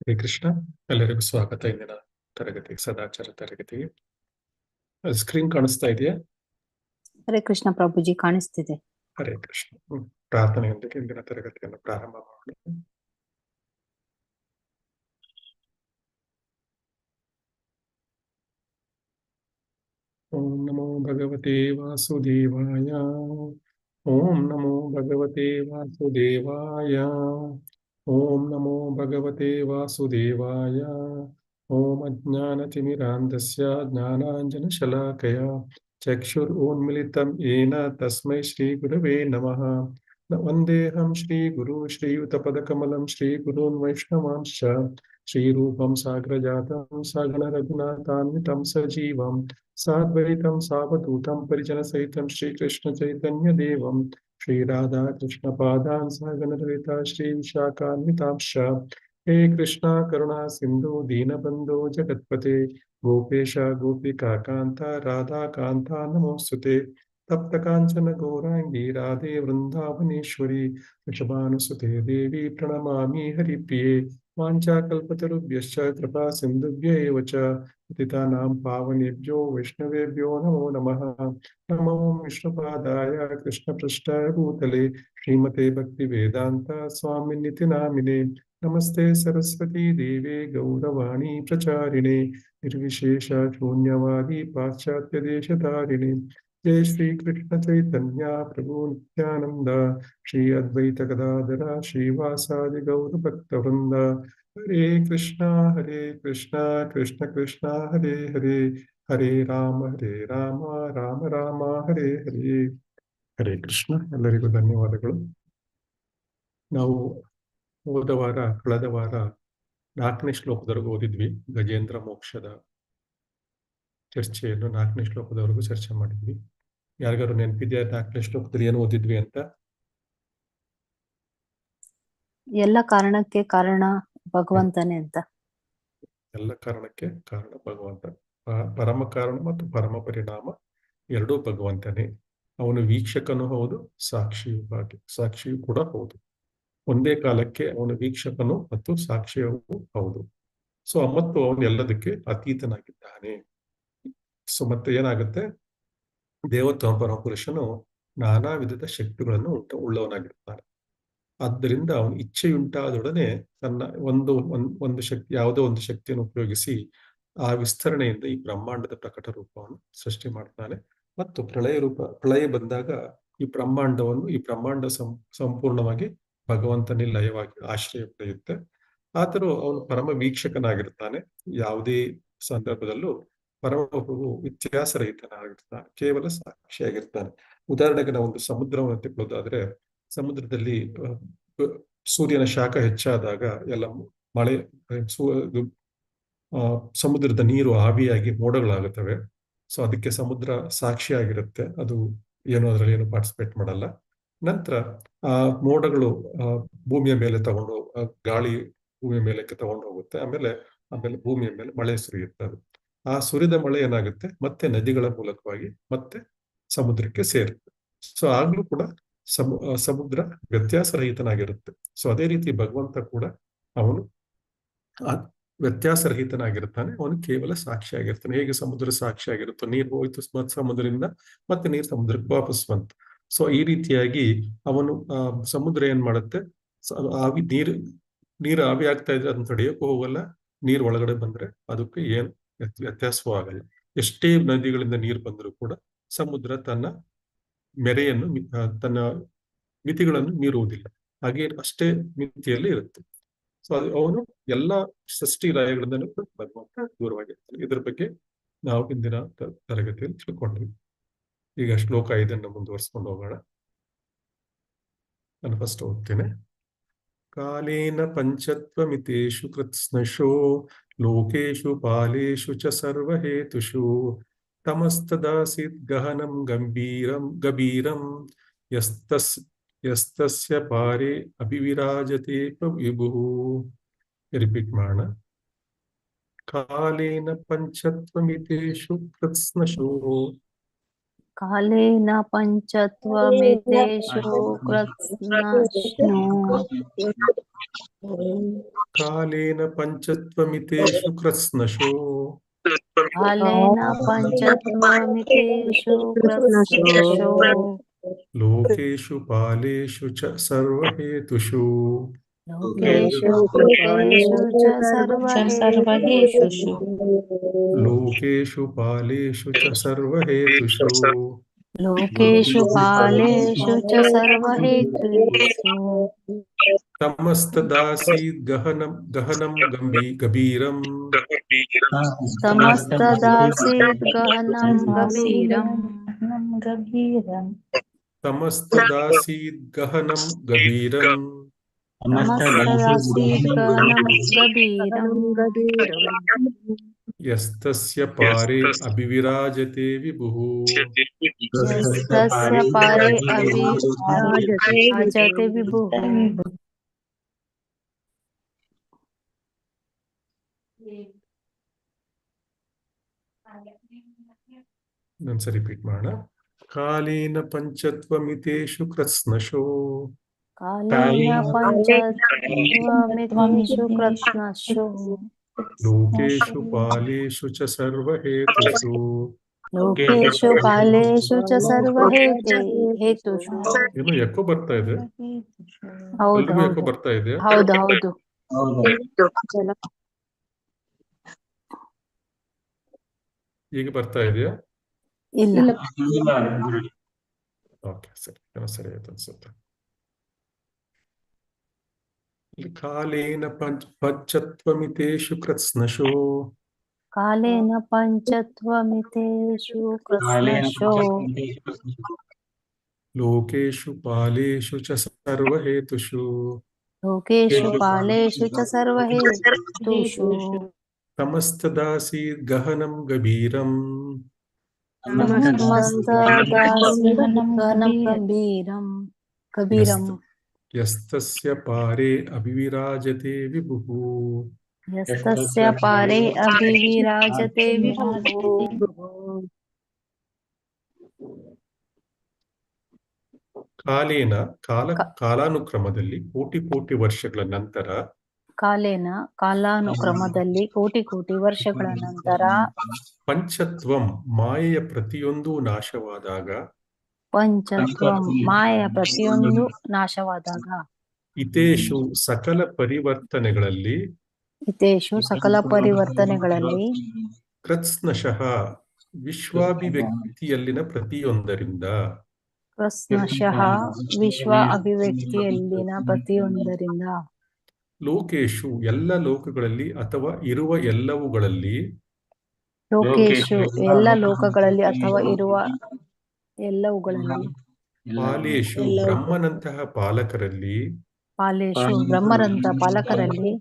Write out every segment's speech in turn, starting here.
ಹರೇ ಕೃಷ್ಣ. ಎಲ್ಲರಿಗೂ ಸ್ವಾಗತ ಇಂದಿನ ತರಗತಿ ಸದಾಚಾರ ತರಗತಿಗೆ. ಸ್ಕ್ರೀನ್ ಕಾಣಿಸ್ತಾ ಇದೆಯಾ? ಹರೇ ಕೃಷ್ಣ ಪ್ರಭುಜಿ, ಕಾಣಿಸ್ತಿದೆ. ಹರೇ ಕೃಷ್ಣ. ಪ್ರಾರ್ಥನೆಯೊಂದಿಗೆ ಇಂದಿನ ತರಗತಿಯನ್ನು ಪ್ರಾರಂಭ ಮಾಡೋಣ. ಓಂ ನಮೋ ಭಗವತೆ ವಾಸುದೇವಾಯ. ಓಂ ನಮೋ ಭಗವತೆ ವಾಸುದೇವಾಯ. ಓಂ ನಮೋ ಭಗವತೆ ವಾಸುದೇವಾಯ. ಓಂ ಅಜ್ಞಾನತಿಮಿರಾಂಧಸ್ಯ ಜ್ಞಾನಾಂಜನಶಲಾಕಯ ಚಕ್ಷುರುನ್ಮಿಲಿತಂ ಯೇನ ತಸ್ಮೈ ಶ್ರೀಗುರವೇ ನಮಃ. ವಂದೇಹಂ ಶ್ರೀಗುರು ಶ್ರೀಯುತಪದಕಮಲಂ ಶ್ರೀಗುರುನ್ ವೈಷ್ಣವಾಂಶ್ಚ ಶ್ರೀರೂಪಂ ಸಾಗ್ರಜಾತಂ ಸಗಣ ರಘುನಾಥಾನ್ವಿತಂ ಸಜೀವಂ ಸಾದ್ವೈತಂ ಸಾವಧೂತಂ ಪರಿಜನಸಹಿತಂ ಶ್ರೀಕೃಷ್ಣ ಚೈತನ್ಯ ದೇವಂ ಶ್ರೀರಾಧಾ ಕೃಷ್ಣ ಪಾದಾನ್ ಸಗಣಲಲಿತಾ ಶ್ರೀ ವಿಶಾಖಾನ್ವಿತಾಂಶ್ಚ. ಹೇ ಕೃಷ್ಣ ಕರುಣಾ ಸಿಂಧು ದೀನಬಂಧೋ ಜಗತ್ಪತೆ ಗೋಪೇಶ ಗೋಪಿಕಾ ಕಾಂತ ರಾಧಾ ಕಾಂತ ನಮೋಸ್ತುತೆ. ತಪ್ತ ಕಾಂಚನ ಗೌರಾಂಗಿ ರಾಧೆ ವೃಂದಾವನೇಶ್ವರಿ ವೃಷಭಾನುಸುತೆ ದೇವಿ ಪ್ರಣಮಾಮಿ ಹರಿಪ್ರಿಯೆ. ವಾಂಛಾಕಲ್ಪತರುಭ್ಯಶ್ಚ ಕೃಪಾ ಸಿಂಧುಭ್ಯ ಏವ ಚ ಪತಿತಾನಾಂ ಪಾವನೇಭ್ಯೋ ವೈಷ್ಣವೇಭ್ಯೋ ನಮೋ ನಮಃ. ನಮೋ ವಿಷ್ಣುಪಾದಾಯ ಕೃಷ್ಣಪೃಷ್ಠಾಯ ಭೂತಲೆ ಶ್ರೀಮತೆ ಭಕ್ತಿ ವೇದಾಂತ ಸ್ವಾಮಿನಿತಿ ನಾಮಿನೆ. ನಮಸ್ತೆ ಸರಸ್ವತಿ ದೇವೆ ಗೌರವಾಣಿ ಪ್ರಚಾರಿಣೆ ನಿರ್ವಿಶೇಷ ಶೂನ್ಯವಾದಿ ಪಾಶ್ಚಾತ್ಯ ದೇಶಧಾರಿಣೆ. ಜಯ ಶ್ರೀ ಕೃಷ್ಣ ಚೈತನ್ಯ ಪ್ರಭು ನಿತ್ಯಾನಂದ ಶ್ರೀ ಅದ್ವೈತ ಗದಾಧರ ಶ್ರೀವಾಸಾದಿ ಗೌರ ಭಕ್ತವೃಂದ. ಹರೇ ಕೃಷ್ಣ ಕೃಷ್ಣ ಕೃಷ್ಣ ಹರೇ ಹರೇ ಹರೇ ರಾಮ ರಾಮ ರಾಮ ಹರೇ ಹರೇ. ಹರೇ ಕೃಷ್ಣ. ಎಲ್ಲರಿಗೂ ಧನ್ಯವಾದಗಳು. ನಾವು ಕಳೆದ ವಾರ 4ನೇ ಶ್ಲೋಕದವರೆಗೂ ಓದಿದ್ವಿ. ಗಜೇಂದ್ರ ಮೋಕ್ಷದ ಚರ್ಚೆಯನ್ನು 4ನೇ ಶ್ಲೋಕದವರೆಗೂ ಚರ್ಚೆ ಮಾಡಿದ್ವಿ. ಯಾರಿಗಾರು ನೆನಪಿದೆಯಾ 4ನೇ ಶ್ಲೋಕದಲ್ಲಿ ಏನು ಓದಿದ್ವಿ ಅಂತ? ಎಲ್ಲ ಕಾರಣಕ್ಕೆ ಕಾರಣ ಭಗವಂತನೇ ಅಂತ. ಎಲ್ಲ ಕಾರಣಕ್ಕೆ ಕಾರಣ ಭಗವಂತ. ಪರಮ ಕಾರಣ ಮತ್ತು ಪರಮ ಪರಿಣಾಮ ಎರಡೂ ಭಗವಂತನೇ. ಅವನು ವೀಕ್ಷಕನೂ ಹೌದು, ಸಾಕ್ಷಿಯೂ ಕೂಡ ಹೌದು. ಒಂದೇ ಕಾಲಕ್ಕೆ ಅವನು ವೀಕ್ಷಕನು ಮತ್ತು ಸಾಕ್ಷಿಯೂ ಹೌದು. ಮತ್ತು ಅವನು ಎಲ್ಲದಕ್ಕೆ ಅತೀತನಾಗಿದ್ದಾನೆ. ಮತ್ತೆ ಏನಾಗುತ್ತೆ, ದೇವೋತ್ತಮ ಪರಮಪುರುಷನು ನಾನಾ ವಿಧದ ಶಕ್ತಿಗಳನ್ನು ಉಳ್ಳವನಾಗಿರ್ತಾನೆ. ಆದ್ದರಿಂದ ಅವನು ಇಚ್ಛೆಯುಂಟಾದೊಡನೆ ತನ್ನ ಒಂದು ಶಕ್ತಿ, ಯಾವುದೋ ಒಂದು ಶಕ್ತಿಯನ್ನು ಉಪಯೋಗಿಸಿ ಆ ವಿಸ್ತರಣೆಯಿಂದ ಈ ಬ್ರಹ್ಮಾಂಡದ ಪ್ರಕಟ ರೂಪವನ್ನು ಸೃಷ್ಟಿ ಮಾಡ್ತಾನೆ. ಮತ್ತು ಪ್ರಳಯ ಬಂದಾಗ ಈ ಬ್ರಹ್ಮಾಂಡ ಸಂಪೂರ್ಣವಾಗಿ ಭಗವಂತನೇ ಲಯವಾಗಿ ಆಶ್ರಯ ಪಡೆಯುತ್ತೆ. ಆದರೂ ಅವನು ಪರಮ ವೀಕ್ಷಕನಾಗಿರ್ತಾನೆ. ಯಾವುದೇ ಸಂದರ್ಭದಲ್ಲೂ ಪರಮಪ್ರಭು ವ್ಯತ್ಯಾಸರಹಿತನಾಗಿರ್ತಾನೆ, ಕೇವಲ ಸಾಕ್ಷಿಯಾಗಿರ್ತಾನೆ. ಉದಾಹರಣೆಗೆ ನಾವು ಒಂದು ಸಮುದ್ರವನ್ನು ತೆಗೆದುಕೊಳ್ಳೋದಾದ್ರೆ, ಸಮುದ್ರದಲ್ಲಿ ಸೂರ್ಯನ ಶಾಖ ಹೆಚ್ಚಾದಾಗ ಎಲ್ಲ ಮಳೆ, ಸಮುದ್ರದ ನೀರು ಆವಿಯಾಗಿ ಮೋಡಗಳಾಗುತ್ತವೆ. ಅದಕ್ಕೆ ಸಮುದ್ರ ಸಾಕ್ಷಿಯಾಗಿರುತ್ತೆ. ಅದು ಅದರಲ್ಲಿ ಏನು ಪಾರ್ಟಿಸಿಪೇಟ್ ಮಾಡಲ್ಲ. ನಂತರ ಆ ಮೋಡಗಳು ಭೂಮಿಯ ಮೇಲೆ ಗಾಳಿ ಭೂಮಿಯ ಮೇಲಕ್ಕೆ ತಗೊಂಡು ಹೋಗುತ್ತೆ. ಆಮೇಲೆ ಭೂಮಿಯ ಮೇಲೆ ಮಳೆ ಸುರಿಯುತ್ತೆ. ಆ ಸುರಿದ ಮಳೆ ಏನಾಗುತ್ತೆ, ಮತ್ತೆ ನದಿಗಳ ಮೂಲಕವಾಗಿ ಮತ್ತೆ ಸಮುದ್ರಕ್ಕೆ ಸೇರುತ್ತೆ. ಆಗ್ಲೂ ಕೂಡ ಸಮುದ್ರ ವ್ಯತ್ಯಾಸರಹಿತನಾಗಿರುತ್ತೆ. ಅದೇ ರೀತಿ ಭಗವಂತ ಕೂಡ ಅವನು ವ್ಯತ್ಯಾಸರಹಿತನಾಗಿರ್ತಾನೆ. ಅವನು ಕೇವಲ ಸಾಕ್ಷಿಯಾಗಿರ್ತಾನೆ. ಹೇಗೆ ಸಮುದ್ರ ಸಾಕ್ಷಿಯಾಗಿರುತ್ತೋ, ನೀರು ಹೋಯ್ತು ಸಮುದ್ರದಿಂದ, ಮತ್ತೆ ನೀರು ಸಮುದ್ರಕ್ಕೆ ವಾಪಸ್ ಬಂತು. ಈ ರೀತಿಯಾಗಿ ಅವನು ಸಮುದ್ರ ಏನ್ ಮಾಡುತ್ತೆ, ನೀರು ಆವಿ ಆಗ್ತಾ ಇದ್ರೆ ಅದನ್ನ ತಡೆಯೋಕ್ಕೂ ಹೋಗಲ್ಲ. ನೀರು ಒಳಗಡೆ ಬಂದ್ರೆ ಅದಕ್ಕೆ ಏನು ವ್ಯತ್ಯಾಸವೂ ಆಗಲ್ಲ. ಎಷ್ಟೇ ನದಿಗಳಿಂದ ನೀರು ಬಂದರೂ ಕೂಡ ಸಮುದ್ರ ತನ್ನ ಮೆರೆಯನ್ನು, ತನ್ನ ಮಿತಿಗಳನ್ನು ಮೀರುವುದಿಲ್ಲ. ಹಾಗೆ ಅಷ್ಟೇ ಮಿತಿಯಲ್ಲಿ ಇರುತ್ತೆ. ಅವನು ಎಲ್ಲ ಸೃಷ್ಟಿ ಲಯಗಳಿಂದ ಭಗವಂತ ದೂರವಾಗಿರ್ತಾನೆ. ಇದ್ರ ಬಗ್ಗೆ ನಾವು ಇಂದಿನ ತರಗತಿಯಲ್ಲಿ ತಿಳ್ಕೊಂಡ್ವಿ. ಈಗ ಶ್ಲೋಕ 5 ಮುಂದುವರಿಸ್ಕೊಂಡು ಹೋಗೋಣ. ನಾನು ಫಸ್ಟ್ ಓದ್ತೇನೆ. ಕಾಲೇನ ಪಂಚತ್ವಮಿತೇಷು ಕೃತ್ಸ್ನಶೋ ಲೋಕೇಶು ಪಾಲೇಷು ಚ ಸರ್ವಹೇತುಷು ತಮಸ್ತದಾಸೀತ್ ಗಹನಂ ಗಂಭೀರಂ ಯಸ್ತಸ್ಯ ಪಾರೇ ಅಭಿವಿರಾಜತೆ ವಿಭುಃ. ರಿಪೀಟ್ ಮಾಡೋಣ. ಕಾಲೇನ ಪಂಚತ್ವಮಿತೇಷು ಕೃತ್ಸ್ನಶೋ. ಕಾಲೇನ ಪಂಚತ್ವಮಿತೇಷು ಕೃತ್ಸ್ನಶೋ ಕಾಲೇನ ಪಂಚತ್ವಮಿತೇಷು ಕೃತ್ಸ್ನಶೋ ಕಾಲೇನ ಪಂಚತ್ವಮಿತೇಷು ಕೃತ್ಸ್ನಶೋ ಲೋಕೇಶು ಪಾಲೇಷು ಚ ಸರ್ವಹೇತುಷು ಲೋಕೇಶು ಪಾಲೇಷು ಚ ಸರ್ವಹೇತುಷು ಲೋಕೇಶು ಪಾಲೇಷು ಚ ಸರ್ವಹೇತುಷು ಲೋಕೇಶು ಪಾಲೇಷು ಚ ಸರ್ವಹೇತುಷು ತಮಸ್ತದಾಸೀದ್ ಗಹನಂ ಗಹನಂ ಗಂಭೀರಂ ತಮಸ್ತದಾಸೀದ್ ಗಹನಂ ಗಭೀರಂ ತಮಸ್ತದಾಸೀದ್ ಗಹನಂ ಗಭೀರಂ ತಮಸ್ತದಾಸೀದ್ ಗಹನಂ ಗಭೀರಂ ಯಸ್ತಸ್ಯ ಪಾರೆ ಅಭಿವಿರಾಜತೆ ವಿಭುಃ ಯಸ್ತಸ್ಯ ಪಾರೆ ಅಭಿರಾಜತೆ ವಿಭುಃ ಇನ್ನೊಂದ್ಸರಿ ರಿಪೀಟ್ ಮಾಡೋಣ. ಕಾಲೇನ ಪಂಚತ್ವಮಿತೇಷು ಕೃತ್ಸ್ನಶೋ ಕಾಲೇನ ಪಂಚತ್ವಮಿತೇಷು ಕೃತ್ಸ್ನಶೋ ಲೋಕೇಶು ಪಾಲೇಷು ಚ ಸರ್ವಹೇತುಷು ಲೋಕೇಶು ಪಾಲೇಷು ಚ ಸರ್ವಹೇತುಷು. ಏನೋ ಎಕೋ ಬರ್ತಾ ಇದೆ. ಹೌದು ಎಲ್ರಿಗೂ ಎಕೋ ಹೌದು ಬರ್ತಾ ಇದೆಯಾ? ಹೌದು ಹೌದು ಈಗ ಬರ್ತಾ ಇದೆಯಾ? ಇಲ್ಲ ಓಕೆ, ಸರಿ, ಏನೋ ಸರಿ ಆಯ್ತು ಅನ್ಸುತ್ತೆ. ಕಾಲೇನ ಪಂಚತ್ವಮಿತೇಷು ಕೃತ್ಸ್ನಶೋ ಕಾಲೇನ ಪಂಚತ್ವಮಿತೇಷು ಕೃತ್ಸ್ನಶೋ ಲೋಕೇಶು ಪಾಲೇಷು ಚ ಸರ್ವಹೇತುಷು ಲೋಕೇಶು ಪಾಲೇಷು ಚ ಸರ್ವಹೇತುಷು ತಮಸ್ತದಾಸೀದ್ ಗಹನಂ ಗಭೀರಂ ತಮಸ್ತದಾಸೀದ್ ಗಹನಂ ಗಭೀರಂ ಯಸ್ತಸ್ಯ ಪಾರೆ ಅಭಿವಿರಾಜತೆ ವಿಭುಃ ಯಸ್ತಸ್ಯ ಪಾರೆ ಅಭಿವಿರಾಜತೆ ವಿಭುಃ. ಕಾಲೇನ ಕಾಲಾನುಕ್ರಮದಲ್ಲಿ ಕೋಟಿ ವರ್ಷಗಳ ನಂತರ ಕಾಲಾನುಕ್ರಮದಲ್ಲಿ ಕೋಟಿ ವರ್ಷಗಳ ನಂತರ ಪಂಚತ್ವಂ ಮಾಯೆಯ ಪ್ರತಿಯೊಂದು ನಾಶವಾದಾಗ ಪಂಚತ್ವಂ ಮಾಯೆಯ ಪ್ರತಿಯೊಂದು ನಾಶವಾದಾಗ ಇತೇಷು ಸಕಲ ಪರಿವರ್ತನೆಗಳಲ್ಲಿ ಕೃತ್ಸ್ನಶಃ ವಿಶ್ವಾಭಿವ್ಯಕ್ತಿಯಲ್ಲಿನ ಪ್ರತಿಯೊಂದರಿಂದ ವಿಶ್ವ ಅಭಿವ್ಯಕ್ತಿಯಲ್ಲಿನ ಪ್ರತಿಯೊಂದರಿಂದ ಲೋಕೇಶು ಎಲ್ಲ ಲೋಕಗಳಲ್ಲಿ ಅಥವಾ ಇರುವ ಎಲ್ಲವುಗಳಲ್ಲಿ ಲೋಕೇಶು ಎಲ್ಲ ಲೋಕಗಳಲ್ಲಿ ಅಥವಾ ಇರುವ ಎಲ್ಲವುಗಳಲ್ಲಿ ಪಾಲೇಶು ಬ್ರಹ್ಮನಂತಹ ಪಾಲಕರಲ್ಲಿ ಪಾಲೇಶು ಬ್ರಹ್ಮರಂತ ಪಾಲಕರಲ್ಲಿ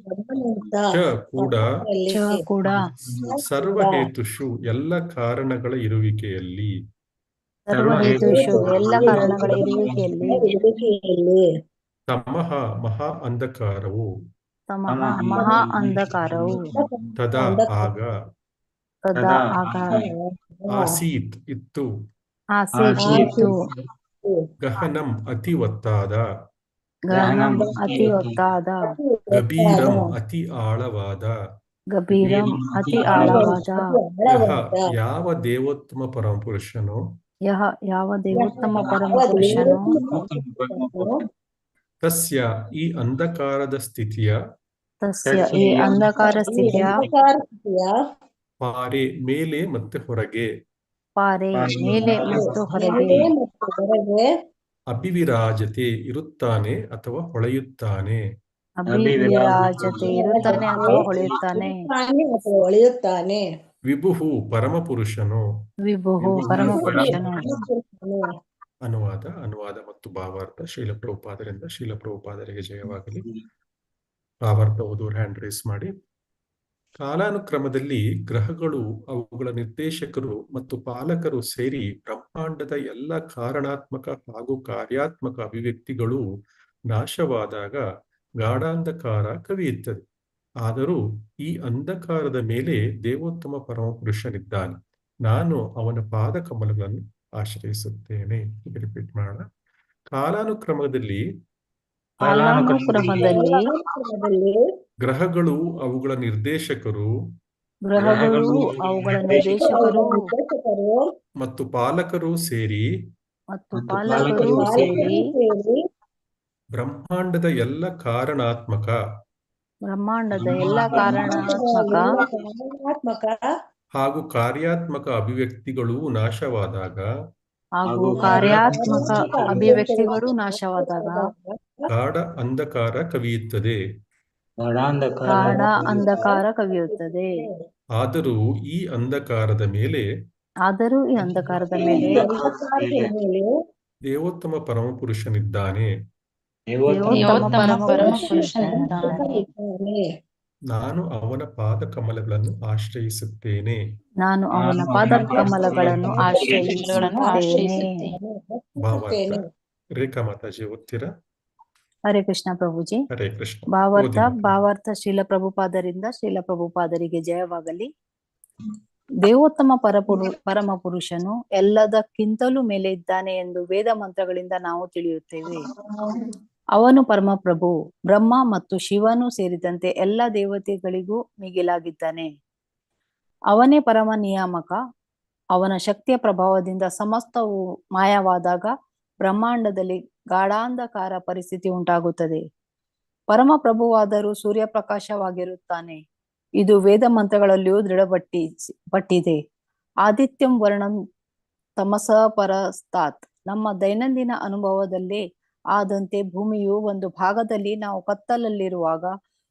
ಕೂಡ ಸರ್ವಹೇತುಷು ಎಲ್ಲ ಕಾರಣಗಳ ಇರುವಿಕೆಯಲ್ಲಿ ಸರ್ವಹೇತುಷು ಎಲ್ಲ ಕಾರಣಗಳ ಇರುವಿಕೆಯಲ್ಲಿ ತಮಃ ಮಹಾ ಅಂಧಕಾರವು ಮಹಾ ಅಂಧಕಾರವು ತದಾ ಆಗ ಆಸೀತ್ ಇತ್ತು ಗಹನಂ ಅತಿ ಒತ್ತಾದ ಗಭೀರಂ ಅತಿ ಆಳವಾದ ಯಾವ ದೇವೋತ್ತಮ ಪರಮಪುರುಷನು ತಸ್ಯ ಈ ಅಂಧಕಾರದ ಸ್ಥಿತಿಯ ಪಾರೆ ಮೇಲೆ ಮತ್ತೆ ಹೊರಗೆ ಅಭಿವಿರಾಜತೆ ಇರುತ್ತಾನೆ ಅಥವಾ ಹೊಳೆಯುತ್ತಾನೆ ವಿಭುಃ ಪರಮಪುರುಷನು ಅನುವಾದ ಮತ್ತು ಭಾವಾರ್ಥ ಶ್ರೀಲ ಪ್ರಭುಪಾದರಿಂದ ಶ್ರೀಲ ಪ್ರಭುಪಾದರಿಗೆ ಜಯವಾಗಲಿ. ಭಾವಾರ್ಥ ಓದುವರು ಹ್ಯಾಂಡ್ ರೇಸ್ ಮಾಡಿ. ಕಾಲಾನುಕ್ರಮದಲ್ಲಿ ಗ್ರಹಗಳು, ಅವುಗಳ ನಿರ್ದೇಶಕರು ಮತ್ತು ಪಾಲಕರು ಸೇರಿ ಬ್ರಹ್ಮಾಂಡದ ಎಲ್ಲ ಕಾರಣಾತ್ಮಕ ಹಾಗೂ ಕಾರ್ಯಾತ್ಮಕ ಅಭಿವ್ಯಕ್ತಿಗಳು ನಾಶವಾದಾಗ ಗಾಢಾಂಧಕಾರ ಕವಿಯುತ್ತದೆ. ಆದರೂ ಈ ಅಂಧಕಾರದ ಮೇಲೆ ದೇವೋತ್ತಮ ಪರಮಪುರುಷನಿದ್ದಾನೆ. ನಾನು ಅವನ ಪಾದ ಕಮಲಗಳನ್ನು ಆಶ್ರಯಿಸುತ್ತೇನೆ. ರಿಪೀಟ್ ಮಾಡೋಣ. ಕಾಲಾನುಕ್ರಮದಲ್ಲಿ ಕಾಲಾನುಕ್ರಮದಲ್ಲಿ ಗ್ರಹಗಳು ಅವುಗಳ ನಿರ್ದೇಶಕರು ಗ್ರಹಗಳು ಅವುಗಳ ನಿರ್ದೇಶಕರು ಮತ್ತು ಪಾಲಕರು ಸೇರಿ ಬ್ರಹ್ಮಾಂಡದ ಎಲ್ಲ ಕಾರಣಾತ್ಮಕ ಹಾಗೂ ಕಾರ್ಯಾತ್ಮಕ ಅಭಿವ್ಯಕ್ತಿಗಳು ನಾಶವಾದಾಗ ಗಾಢ ಅಂಧಕಾರ ಕವಿಯುತ್ತದೆ. ಆದರೂ ಈ ಅಂಧಕಾರದ ಮೇಲೆ ದೇವೋತ್ತಮ ಪರಮಪುರುಷನಿದ್ದಾನೆ. ನಾನು ಅವನ ಪಾದ ಕಮಲಗಳನ್ನು ಆಶ್ರಯಿಸುತ್ತೇನೆ. ಭಾವಾರ್ಥ ರೇಖಾ ಮಾತಾಜಿ ಓದ್ತೀರಾ? ಹರೇ ಕೃಷ್ಣ ಪ್ರಭುಜಿ. ಹರೇ ಕೃಷ್ಣ. ಭಾವಾರ್ಥ ಶ್ರೀಲ ಪ್ರಭುಪಾದರಿಂದ ಶ್ರೀಲ ಪ್ರಭುಪಾದರಿಗೆ ಜಯವಾಗಲಿ. ದೇವೋತ್ತಮ ಪರಮ ಪುರುಷನು ಎಲ್ಲದಕ್ಕಿಂತಲೂ ಮೇಲೆ ಇದ್ದಾನೆ ಎಂದು ವೇದ ಮಂತ್ರಗಳಿಂದ ನಾವು ತಿಳಿಯುತ್ತೇವೆ. ಅವನು ಪರಮಪ್ರಭು, ಬ್ರಹ್ಮ ಮತ್ತು ಶಿವನು ಸೇರಿದಂತೆ ಎಲ್ಲ ದೇವತೆಗಳಿಗೂ ಮಿಗಿಲಾಗಿದ್ದಾನೆ. ಅವನೇ ಪರಮ ನಿಯಾಮಕ. ಅವನ ಶಕ್ತಿಯ ಪ್ರಭಾವದಿಂದ ಸಮಸ್ತವು ಮಾಯವಾದಾಗ ಬ್ರಹ್ಮಾಂಡದಲ್ಲಿ ಗಾಢಾಂಧಕಾರ ಪರಿಸ್ಥಿತಿ ಉಂಟಾಗುತ್ತದೆ. ಪರಮ ಪ್ರಭುವಾದರೂ ಸೂರ್ಯಪ್ರಕಾಶವಾಗಿರುತ್ತಾನೆ. ಇದು ವೇದ ಮಂತ್ರಗಳಲ್ಲಿಯೂ ದೃಢಪಟ್ಟಿದೆ. ಆದಿತ್ಯಂ ವರ್ಣಂ ತಮಸ ಪರಸ್ತಾತ್. ನಮ್ಮ ದೈನಂದಿನ ಅನುಭವದಲ್ಲೇ ಆದಂತೆ ಭೂಮಿಯು ಒಂದು ಭಾಗದಲ್ಲಿ ನಾವು ಕತ್ತಲಲ್ಲಿರುವಾಗ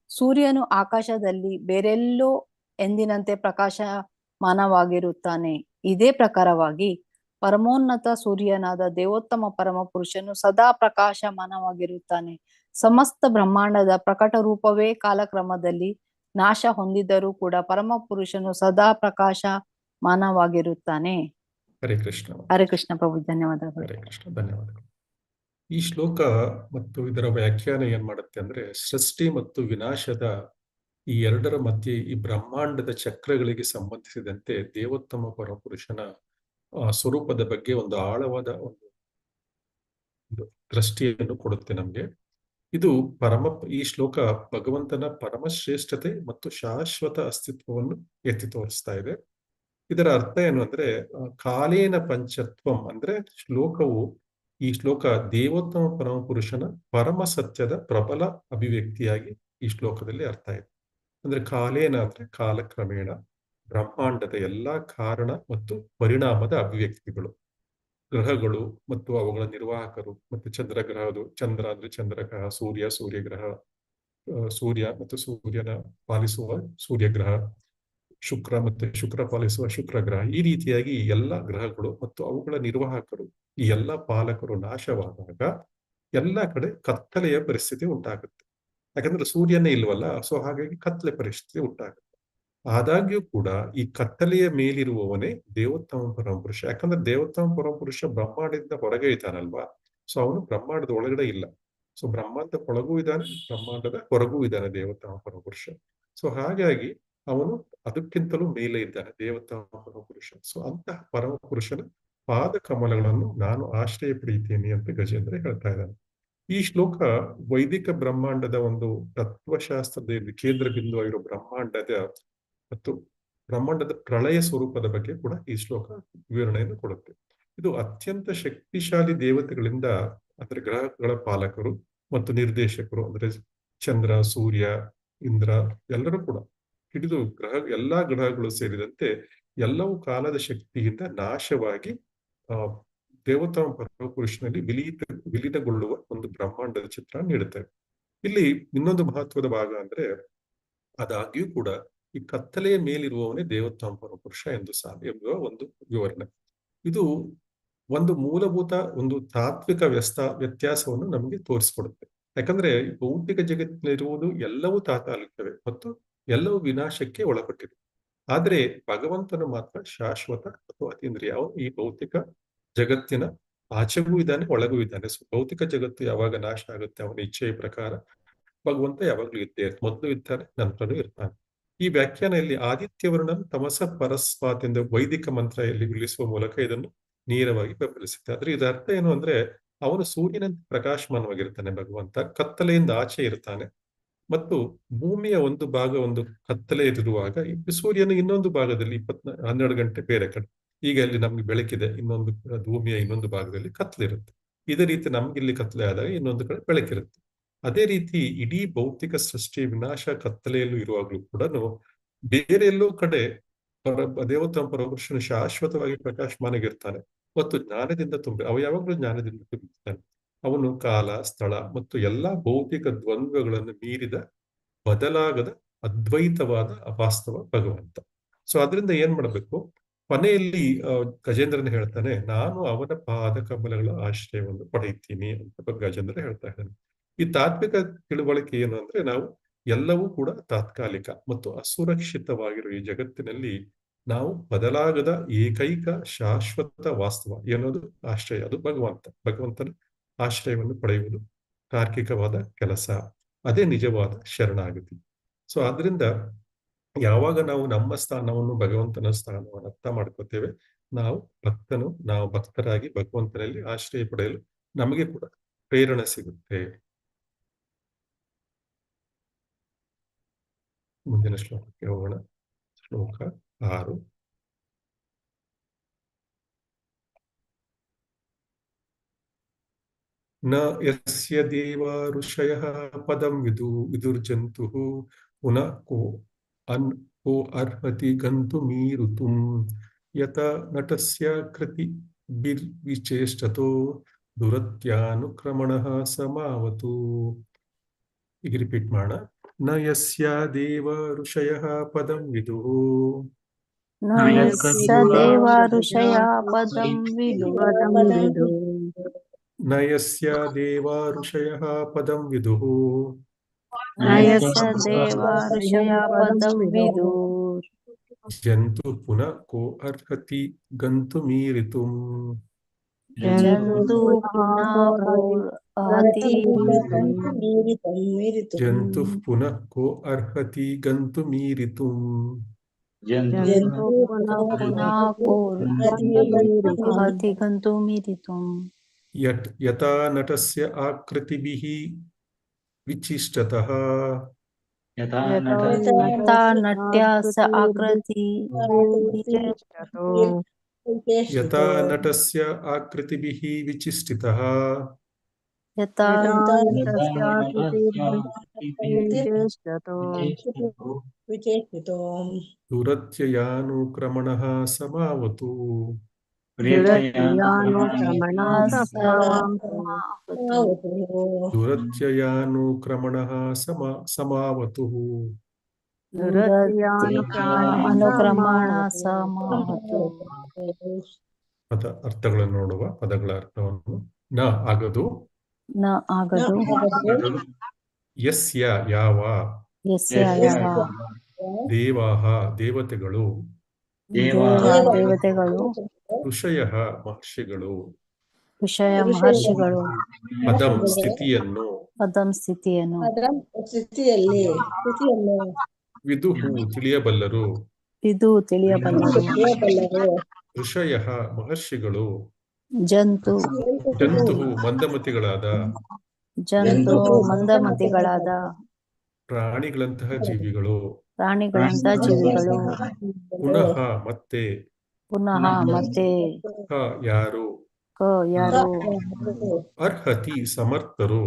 ಸೂರ್ಯನು ಆಕಾಶದಲ್ಲಿ ಬೇರೆಲ್ಲೋ ಎಂದಿನಂತೆ ಪ್ರಕಾಶಮಾನವಾಗಿರುತ್ತಾನೆ. ಇದೇ ಪ್ರಕಾರವಾಗಿ ಪರಮೋನ್ನತ ಸೂರ್ಯನಾದ ದೇವೋತ್ತಮ ಪರಮ ಪುರುಷನು ಸದಾ ಪ್ರಕಾಶಮಾನವಾಗಿರುತ್ತಾನೆ. ಸಮಸ್ತ ಬ್ರಹ್ಮಾಂಡದ ಪ್ರಕಟ ರೂಪವೇ ಕಾಲಕ್ರಮದಲ್ಲಿ ನಾಶ ಹೊಂದಿದ್ದರೂ ಕೂಡ ಪರಮ ಪುರುಷನು ಸದಾ ಪ್ರಕಾಶಮಾನವಾಗಿರುತ್ತಾನೆ. ಹರೇ ಕೃಷ್ಣ. ಹರೇ ಕೃಷ್ಣ ಪ್ರಭು, ಧನ್ಯವಾದಗಳು. ಹರೇ ಕೃಷ್ಣ, ಧನ್ಯವಾದಗಳು. ಈ ಶ್ಲೋಕ ಮತ್ತು ಇದರ ವ್ಯಾಖ್ಯಾನ ಏನ್ ಮಾಡುತ್ತೆ ಅಂದ್ರೆ, ಸೃಷ್ಟಿ ಮತ್ತು ವಿನಾಶದ ಈ ಎರಡರ ಮಧ್ಯೆ ಈ ಬ್ರಹ್ಮಾಂಡದ ಚಕ್ರಗಳಿಗೆ ಸಂಬಂಧಿಸಿದಂತೆ ದೇವೋತ್ತಮ ಪರಮಪುರುಷನ ಸ್ವರೂಪದ ಬಗ್ಗೆ ಒಂದು ಆಳವಾದ ಒಂದು ದೃಷ್ಟಿಯನ್ನು ಕೊಡುತ್ತೆ ನಮ್ಗೆ. ಇದು ಈ ಶ್ಲೋಕ ಭಗವಂತನ ಪರಮಶ್ರೇಷ್ಠತೆ ಮತ್ತು ಶಾಶ್ವತ ಅಸ್ತಿತ್ವವನ್ನು ಎತ್ತಿ ತೋರಿಸ್ತಾ ಇದೆ. ಇದರ ಅರ್ಥ ಏನು ಅಂದ್ರೆ, ಕಾಲೇನ ಪಂಚತ್ವಂ ಅಂದ್ರೆ ಈ ಶ್ಲೋಕ ದೇವೋತ್ತಮ ಪರಮಪುರುಷನ ಪರಮ ಸತ್ಯದ ಪ್ರಬಲ ಅಭಿವ್ಯಕ್ತಿಯಾಗಿ ಈ ಶ್ಲೋಕದಲ್ಲಿ ಅರ್ಥ ಇದೆ. ಅಂದ್ರೆ ಕಾಲೇನ ಅಂದ್ರೆ ಕಾಲಕ್ರಮೇಣ ಬ್ರಹ್ಮಾಂಡದ ಎಲ್ಲಾ ಕಾರಣ ಮತ್ತು ಪರಿಣಾಮದ ಅಭಿವ್ಯಕ್ತಿಗಳು, ಗ್ರಹಗಳು ಮತ್ತು ಅವುಗಳ ನಿರ್ವಾಹಕರು, ಮತ್ತು ಚಂದ್ರ ಅಂದ್ರೆ ಚಂದ್ರಗ್ರಹ, ಸೂರ್ಯಗ್ರಹ, ಸೂರ್ಯ ಮತ್ತು ಸೂರ್ಯನ ಪಾಲಿಸುವ ಸೂರ್ಯಗ್ರಹ, ಶುಕ್ರ ಮತ್ತು ಶುಕ್ರ ಪಾಲಿಸುವ ಶುಕ್ರಗ್ರಹ, ಈ ರೀತಿಯಾಗಿ ಎಲ್ಲ ಗ್ರಹಗಳು ಮತ್ತು ಅವುಗಳ ನಿರ್ವಾಹಕರು, ಈ ಎಲ್ಲ ಪಾಲಕರು ನಾಶವಾದಾಗ ಎಲ್ಲ ಕಡೆ ಕತ್ತಲೆಯ ಪರಿಸ್ಥಿತಿ ಉಂಟಾಗುತ್ತೆ. ಯಾಕಂದ್ರೆ ಸೂರ್ಯನೇ ಇಲ್ವಲ್ಲ, ಸೊ ಹಾಗಾಗಿ ಕತ್ತಲೆ ಪರಿಸ್ಥಿತಿ ಉಂಟಾಗುತ್ತೆ. ಆದಾಗ್ಯೂ ಕೂಡ ಈ ಕತ್ತಲೆಯ ಮೇಲಿರುವವನೇ ದೇವೋತ್ತಮ ಪರಮಪುರುಷ. ಯಾಕಂದ್ರೆ ದೇವೋತ್ತಮ ಪರಮಪುರುಷ ಬ್ರಹ್ಮಾಂಡದಿಂದ ಹೊರಗೆ ಇದ್ದಾನಲ್ವಾ, ಸೊ ಅವನು ಬ್ರಹ್ಮಾಂಡದ ಒಳಗಡೆ ಇಲ್ಲ. ಸೊ ಬ್ರಹ್ಮಾಂಡದ ಒಳಗೂ ಇದ್ದಾನೆ, ಬ್ರಹ್ಮಾಂಡದ ಹೊರಗೂ ಇದ್ದಾನೆ ದೇವೋತ್ತಮ ಪರಮಪುರುಷ. ಸೊ ಹಾಗಾಗಿ ಅವನು ಅದಕ್ಕಿಂತಲೂ ಮೇಲೆ ಇದ್ದಾನೆ ದೇವೋತ್ತಮ ಪರಮಪುರುಷ. ಸೊ ಅಂತಹ ಪರಮಪುರುಷನ ಪಾದ ಕಮಲಗಳನ್ನು ನಾನು ಆಶ್ರಯ ಪಡೆಯುತ್ತೇನೆ ಅಂತ ಗಜೇಂದ್ರ ಹೇಳ್ತಾ ಇದ್ದಾನೆ. ಈ ಶ್ಲೋಕ ವೈದಿಕ ಬ್ರಹ್ಮಾಂಡದ ಒಂದು ತತ್ವಶಾಸ್ತ್ರದ ಕೇಂದ್ರ ಬಿಂದುವಾಗಿರೋ ಮತ್ತು ಬ್ರಹ್ಮಾಂಡದ ಪ್ರಳಯ ಸ್ವರೂಪದ ಬಗ್ಗೆ ಕೂಡ ಈ ಶ್ಲೋಕ ವಿವರಣೆಯನ್ನು ಕೊಡುತ್ತೆ. ಇದು ಅತ್ಯಂತ ಶಕ್ತಿಶಾಲಿ ದೇವತೆಗಳಿಂದ, ಅಂದ್ರೆ ಗ್ರಹಗಳ ಪಾಲಕರು ಮತ್ತು ನಿರ್ದೇಶಕರು ಅಂದ್ರೆ ಚಂದ್ರ, ಸೂರ್ಯ, ಇಂದ್ರ ಎಲ್ಲರೂ ಕೂಡ ಹಿಡಿದು ಎಲ್ಲಾ ಗ್ರಹಗಳು ಸೇರಿದಂತೆ ಎಲ್ಲವೂ ಕಾಲದ ಶಕ್ತಿಯಿಂದ ನಾಶವಾಗಿ ದೇವೋತ್ತಮ ಪರಮಪುರುಷನಲ್ಲಿ ವಿಲೀನಗೊಳ್ಳುವ ಒಂದು ಬ್ರಹ್ಮಾಂಡದ ಚಿತ್ರ ನೀಡುತ್ತೆ. ಇಲ್ಲಿ ಇನ್ನೊಂದು ಮಹತ್ವದ ಭಾಗ ಅಂದ್ರೆ, ಆದಾಗ್ಯೂ ಕೂಡ ಈ ಕತ್ತಲೆಯ ಮೇಲಿರುವವನೇ ದೇವೋತ್ತಮ ಪರಮಪುರುಷ ಎಂಬುವ ಒಂದು ವಿವರಣೆ. ಇದು ಒಂದು ಮೂಲಭೂತ ಒಂದು ತಾತ್ವಿಕ ವ್ಯತ್ಯಾಸವನ್ನು ನಮಗೆ ತೋರಿಸಿಕೊಡುತ್ತೆ. ಯಾಕಂದ್ರೆ ಭೌತಿಕ ಜಗತ್ತಿನಲ್ಲಿರುವುದು ಎಲ್ಲವೂ ತಾತ್ಕಾಲಿಕವೇ ಮತ್ತು ಎಲ್ಲವೂ ವಿನಾಶಕ್ಕೆ ಒಳಪಟ್ಟಿದೆ. ಆದ್ರೆ ಭಗವಂತನು ಮಾತ್ರ ಶಾಶ್ವತ ಅಥವಾ ಅತೀಂದ್ರಿಯ. ಅವನು ಈ ಭೌತಿಕ ಜಗತ್ತಿನ ಆಚೆಗೂ ಇದ್ದಾನೆ, ಒಳಗೂ ಇದ್ದಾನೆ. ಸೊ ಭೌತಿಕ ಜಗತ್ತು ಯಾವಾಗ ನಾಶ ಆಗುತ್ತೆ ಅವನ ಇಚ್ಛೆಯ ಪ್ರಕಾರ, ಭಗವಂತ ಯಾವಾಗ್ಲೂ ಇದ್ದೇ ಮೊದಲು ಇರ್ತಾನೆ, ನಂತರನೂ ಇರ್ತಾನೆ. ಈ ವ್ಯಾಖ್ಯಾನೆಯಲ್ಲಿ ಆದಿತ್ಯವರ್ಣನ್ ತಮಸ ಪರಸ್ಪಾತ್ ಎಂದು ವೈದಿಕ ಮಂತ್ರ ಇಲ್ಲಿ ವಿಳಿಸುವ ಮೂಲಕ ಇದನ್ನು ನೇರವಾಗಿ ಬೆಂಬಲಿಸುತ್ತೆ. ಆದ್ರೆ ಇದರ ಅರ್ಥ ಏನು ಅಂದ್ರೆ, ಅವನು ಸೂರ್ಯನಂತೆ ಪ್ರಕಾಶಮಾನವಾಗಿರ್ತಾನೆ ಭಗವಂತ, ಕತ್ತಲೆಯಿಂದ ಆಚೆ ಇರ್ತಾನೆ. ಮತ್ತು ಭೂಮಿಯ ಒಂದು ಭಾಗ ಒಂದು ಕತ್ತಲೆ ಇರುವಾಗ ಸೂರ್ಯನ ಇನ್ನೊಂದು ಭಾಗದಲ್ಲಿ 12 ಗಂಟೆ ಬೇರೆ ಕಡೆ. ಈಗ ಅಲ್ಲಿ ನಮ್ಗೆ ಬೆಳಕಿದೆ, ಇನ್ನೊಂದು ಭೂಮಿಯ ಇನ್ನೊಂದು ಭಾಗದಲ್ಲಿ ಕತ್ತಲಿರುತ್ತೆ. ಇದೇ ರೀತಿ ನಮ್ಗೆ ಇಲ್ಲಿ ಕತ್ತಲೆ ಆದಾಗ ಇನ್ನೊಂದು ಕಡೆ ಬೆಳಕಿರುತ್ತೆ. ಅದೇ ರೀತಿ ಇಡೀ ಭೌತಿಕ ಸೃಷ್ಟಿ ವಿನಾಶ ಕತ್ತಲೆಯಲ್ಲೂ ಇರುವಾಗಲೂ ಕೂಡ ಬೇರೆ ಎಲ್ಲೋ ಕಡೆ ದೇವೋತ್ತಮ ಪರಮಪುರುಷನು ಶಾಶ್ವತವಾಗಿ ಪ್ರಕಾಶಮಾನಗಿರ್ತಾನೆ ಮತ್ತು ಜ್ಞಾನದಿಂದ ಅವ ಯಾವಾಗಲೂ ಜ್ಞಾನದಿಂದ ತುಂಬಿರ್ತಾನೆ. ಅವನು ಕಾಲ, ಸ್ಥಳ ಮತ್ತು ಎಲ್ಲಾ ಭೌತಿಕ ದ್ವಂದ್ವಗಳನ್ನು ಮೀರಿದ ಬದಲಾಗದ ಅದ್ವೈತವಾದ ಅವಾಸ್ತವ ಭಗವಂತ. ಸೊ ಅದರಿಂದ ಏನ್ ಮಾಡಬೇಕು, ಕೊನೆಯಲ್ಲಿ ಗಜೇಂದ್ರನ ಹೇಳ್ತಾನೆ, ನಾನು ಅವನ ಪಾದ ಕಮಲಗಳ ಆಶ್ರಯವನ್ನು ಪಡೆಯುತ್ತೀನಿ ಅಂತ ಗಜೇಂದ್ರ ಹೇಳ್ತಾ ಇದ್ದಾನೆ. ಈ ತಾತ್ವಿಕ ತಿಳುವಳಿಕೆ ಏನು ಅಂದ್ರೆ, ನಾವು ಎಲ್ಲವೂ ಕೂಡ ತಾತ್ಕಾಲಿಕ ಮತ್ತು ಅಸುರಕ್ಷಿತವಾಗಿರುವ ಈ ಜಗತ್ತಿನಲ್ಲಿ ನಾವು ಬದಲಾಗದ ಏಕೈಕ ಶಾಶ್ವತ ವಾಸ್ತವ ಎನ್ನುವುದು ಆಶ್ರಯ, ಅದು ಭಗವಂತನ ಆಶ್ರಯವನ್ನು ಪಡೆಯುವುದು ತಾರ್ಕಿಕವಾದ ಕೆಲಸ. ಅದೇ ನಿಜವಾದ ಶರಣಾಗತಿ. ಸೊ ಆದ್ರಿಂದ ಯಾವಾಗ ನಾವು ನಮ್ಮ ಸ್ಥಾನವನ್ನು, ಭಗವಂತನ ಸ್ಥಾನವನ್ನು ಅರ್ಥ ಮಾಡ್ಕೋತೇವೆ, ನಾವು ಭಕ್ತರಾಗಿ ಭಗವಂತನಲ್ಲಿ ಆಶ್ರಯ ಪಡೆಯಲು ನಮಗೆ ಕೂಡ ಪ್ರೇರಣೆ ಸಿಗುತ್ತೆ. ಮುಂದಿನ ಶ್ಲೋಕಕ್ಕೆ ಹೋಗೋಣ. ಶ್ಲೋಕ 6. ನ ಯಸ್ಯ ದೇವಾ ಋಷಯಃ ಪದಂ ವಿದುರ್ಜಂತುಃ ಪುನಃ ಕೋ ಅರ್ಹತಿ ಗಂತುಮೀರುತುಂ ಯತ ನಟಸ್ಯ ಕೃತಿಭಿರ್ವಿಚೇಷ್ಟತೋ ದುರತ್ಯಾನುಕ್ರಮಣಃ ಸಮಾವತು. ಈಗ ರಿಪೀಟ್ ಮಾಡೋಣ. ನ ಯಸ್ಯ ದೇವ ಋಷಯಃ ಪದಂ ವಿದುಃ, ನ ಯಸ್ಯ ದೇವಾ ಋಷಯಃ ಪದಂ ವಿದುಃ, ನ ಯಸ್ಯ ದೇವಾ ಋಷಯಃ ಪದಂ ವಿದುಃ, ನ ಯಸ್ಯ ದೇವಾ ಋಷಯಃ ಪದಂ ವಿದುಃ, ಜಂತು ಪುನಃ ಕೋ ಅರ್ಹತಿ ಗಂತುಮೀರಿತುಂ, ಜಂತು ಪುನಃ ಕೋ ಅರ್ಹತಿ ಜಂತು ಪುನಃ ಕೋ ಅರ್ಹತಿ ಗಂತುಮೀರಿತುಂ, ಜಂತು ಪುನಃ ಕೋ ಅರ್ಹತಿ ಗಂತುಮೀರಿತುಂ, ಯಥಾ ನಟಸ್ಯ ಆಕೃತಿಭಿಃ ವಿಚಿಷ್ಟತಃ, ಯಥಾ ನಟ್ಯಸ್ಯ ಯಥಾ ನಟಸ್ಯ ಆಕೃತಿಭಿಃ ವಿಚಿಷ್ಟಿತಃ, ಯಥಾ ದುರತ್ಯಯಾನುಕ್ರಮಣಃ ಸಮಾವತು. ದುರತ್ಯಯಾನುಕ್ರಮಣಃ ಸಮಾವತು. ಅನುಕ್ರಮಣ ಸಮಾವತು. ಅರ್ಥಗಳನ್ನು ನೋಡುವ. ಪದಗಳ ಅರ್ಥವನ್ನು. ನ ಆಗದು, ನ ಆಗದು, ಯಸ್ಯ ಯಾವ, ಯಸ್ಯ ಯಾವ, ದೇವಾಹ ದೇವತೆಗಳು, ದೇವತೆಗಳು, ಋಷಯಃ ಮಹರ್ಷಿಗಳು, ಋಷಯ ಮಹರ್ಷಿಗಳು, ಪದಂ ಸ್ಥಿತಿಯನ್ನು, ಪದಂ ಸ್ಥಿತಿಯನ್ನು, ವಿದುಹು ತಿಳಿಯಬಲ್ಲರು, ಇದು ತಿಳಿಯಬಲ್ಲರು, ಋಷಯಃ ಮಹರ್ಷಿಗಳು, ಜಂತು ಮಂದಮತಿಗಳಾದ, ಮಂದಮತಿಗಳಾದ, ಪ್ರಾಣಿಗಳಂತಹ ಜೀವಿಗಳು, ಪುನಃ ಮತ್ತೆ, ಯಾರು, ಅರ್ಹತಿ ಸಮರ್ಥರು,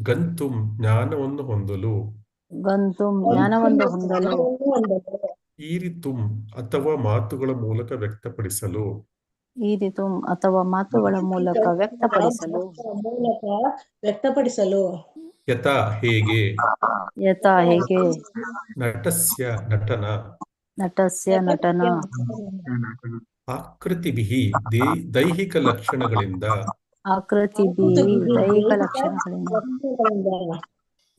ಗಂತುಂ ಜ್ಞಾನವನ್ನು ಹೊಂದಲು, ಈರಿತುಂ ಅಥವಾ ಮಾತುಗಳ ಮೂಲಕ ವ್ಯಕ್ತಪಡಿಸಲು, ಯಥಾ ಹೇಗೆ, ನಟಸ್ಯ ನಟನ, ಆಕೃತಿಭಿಃ ದೈಹಿಕ ಲಕ್ಷಣಗಳಿಂದ,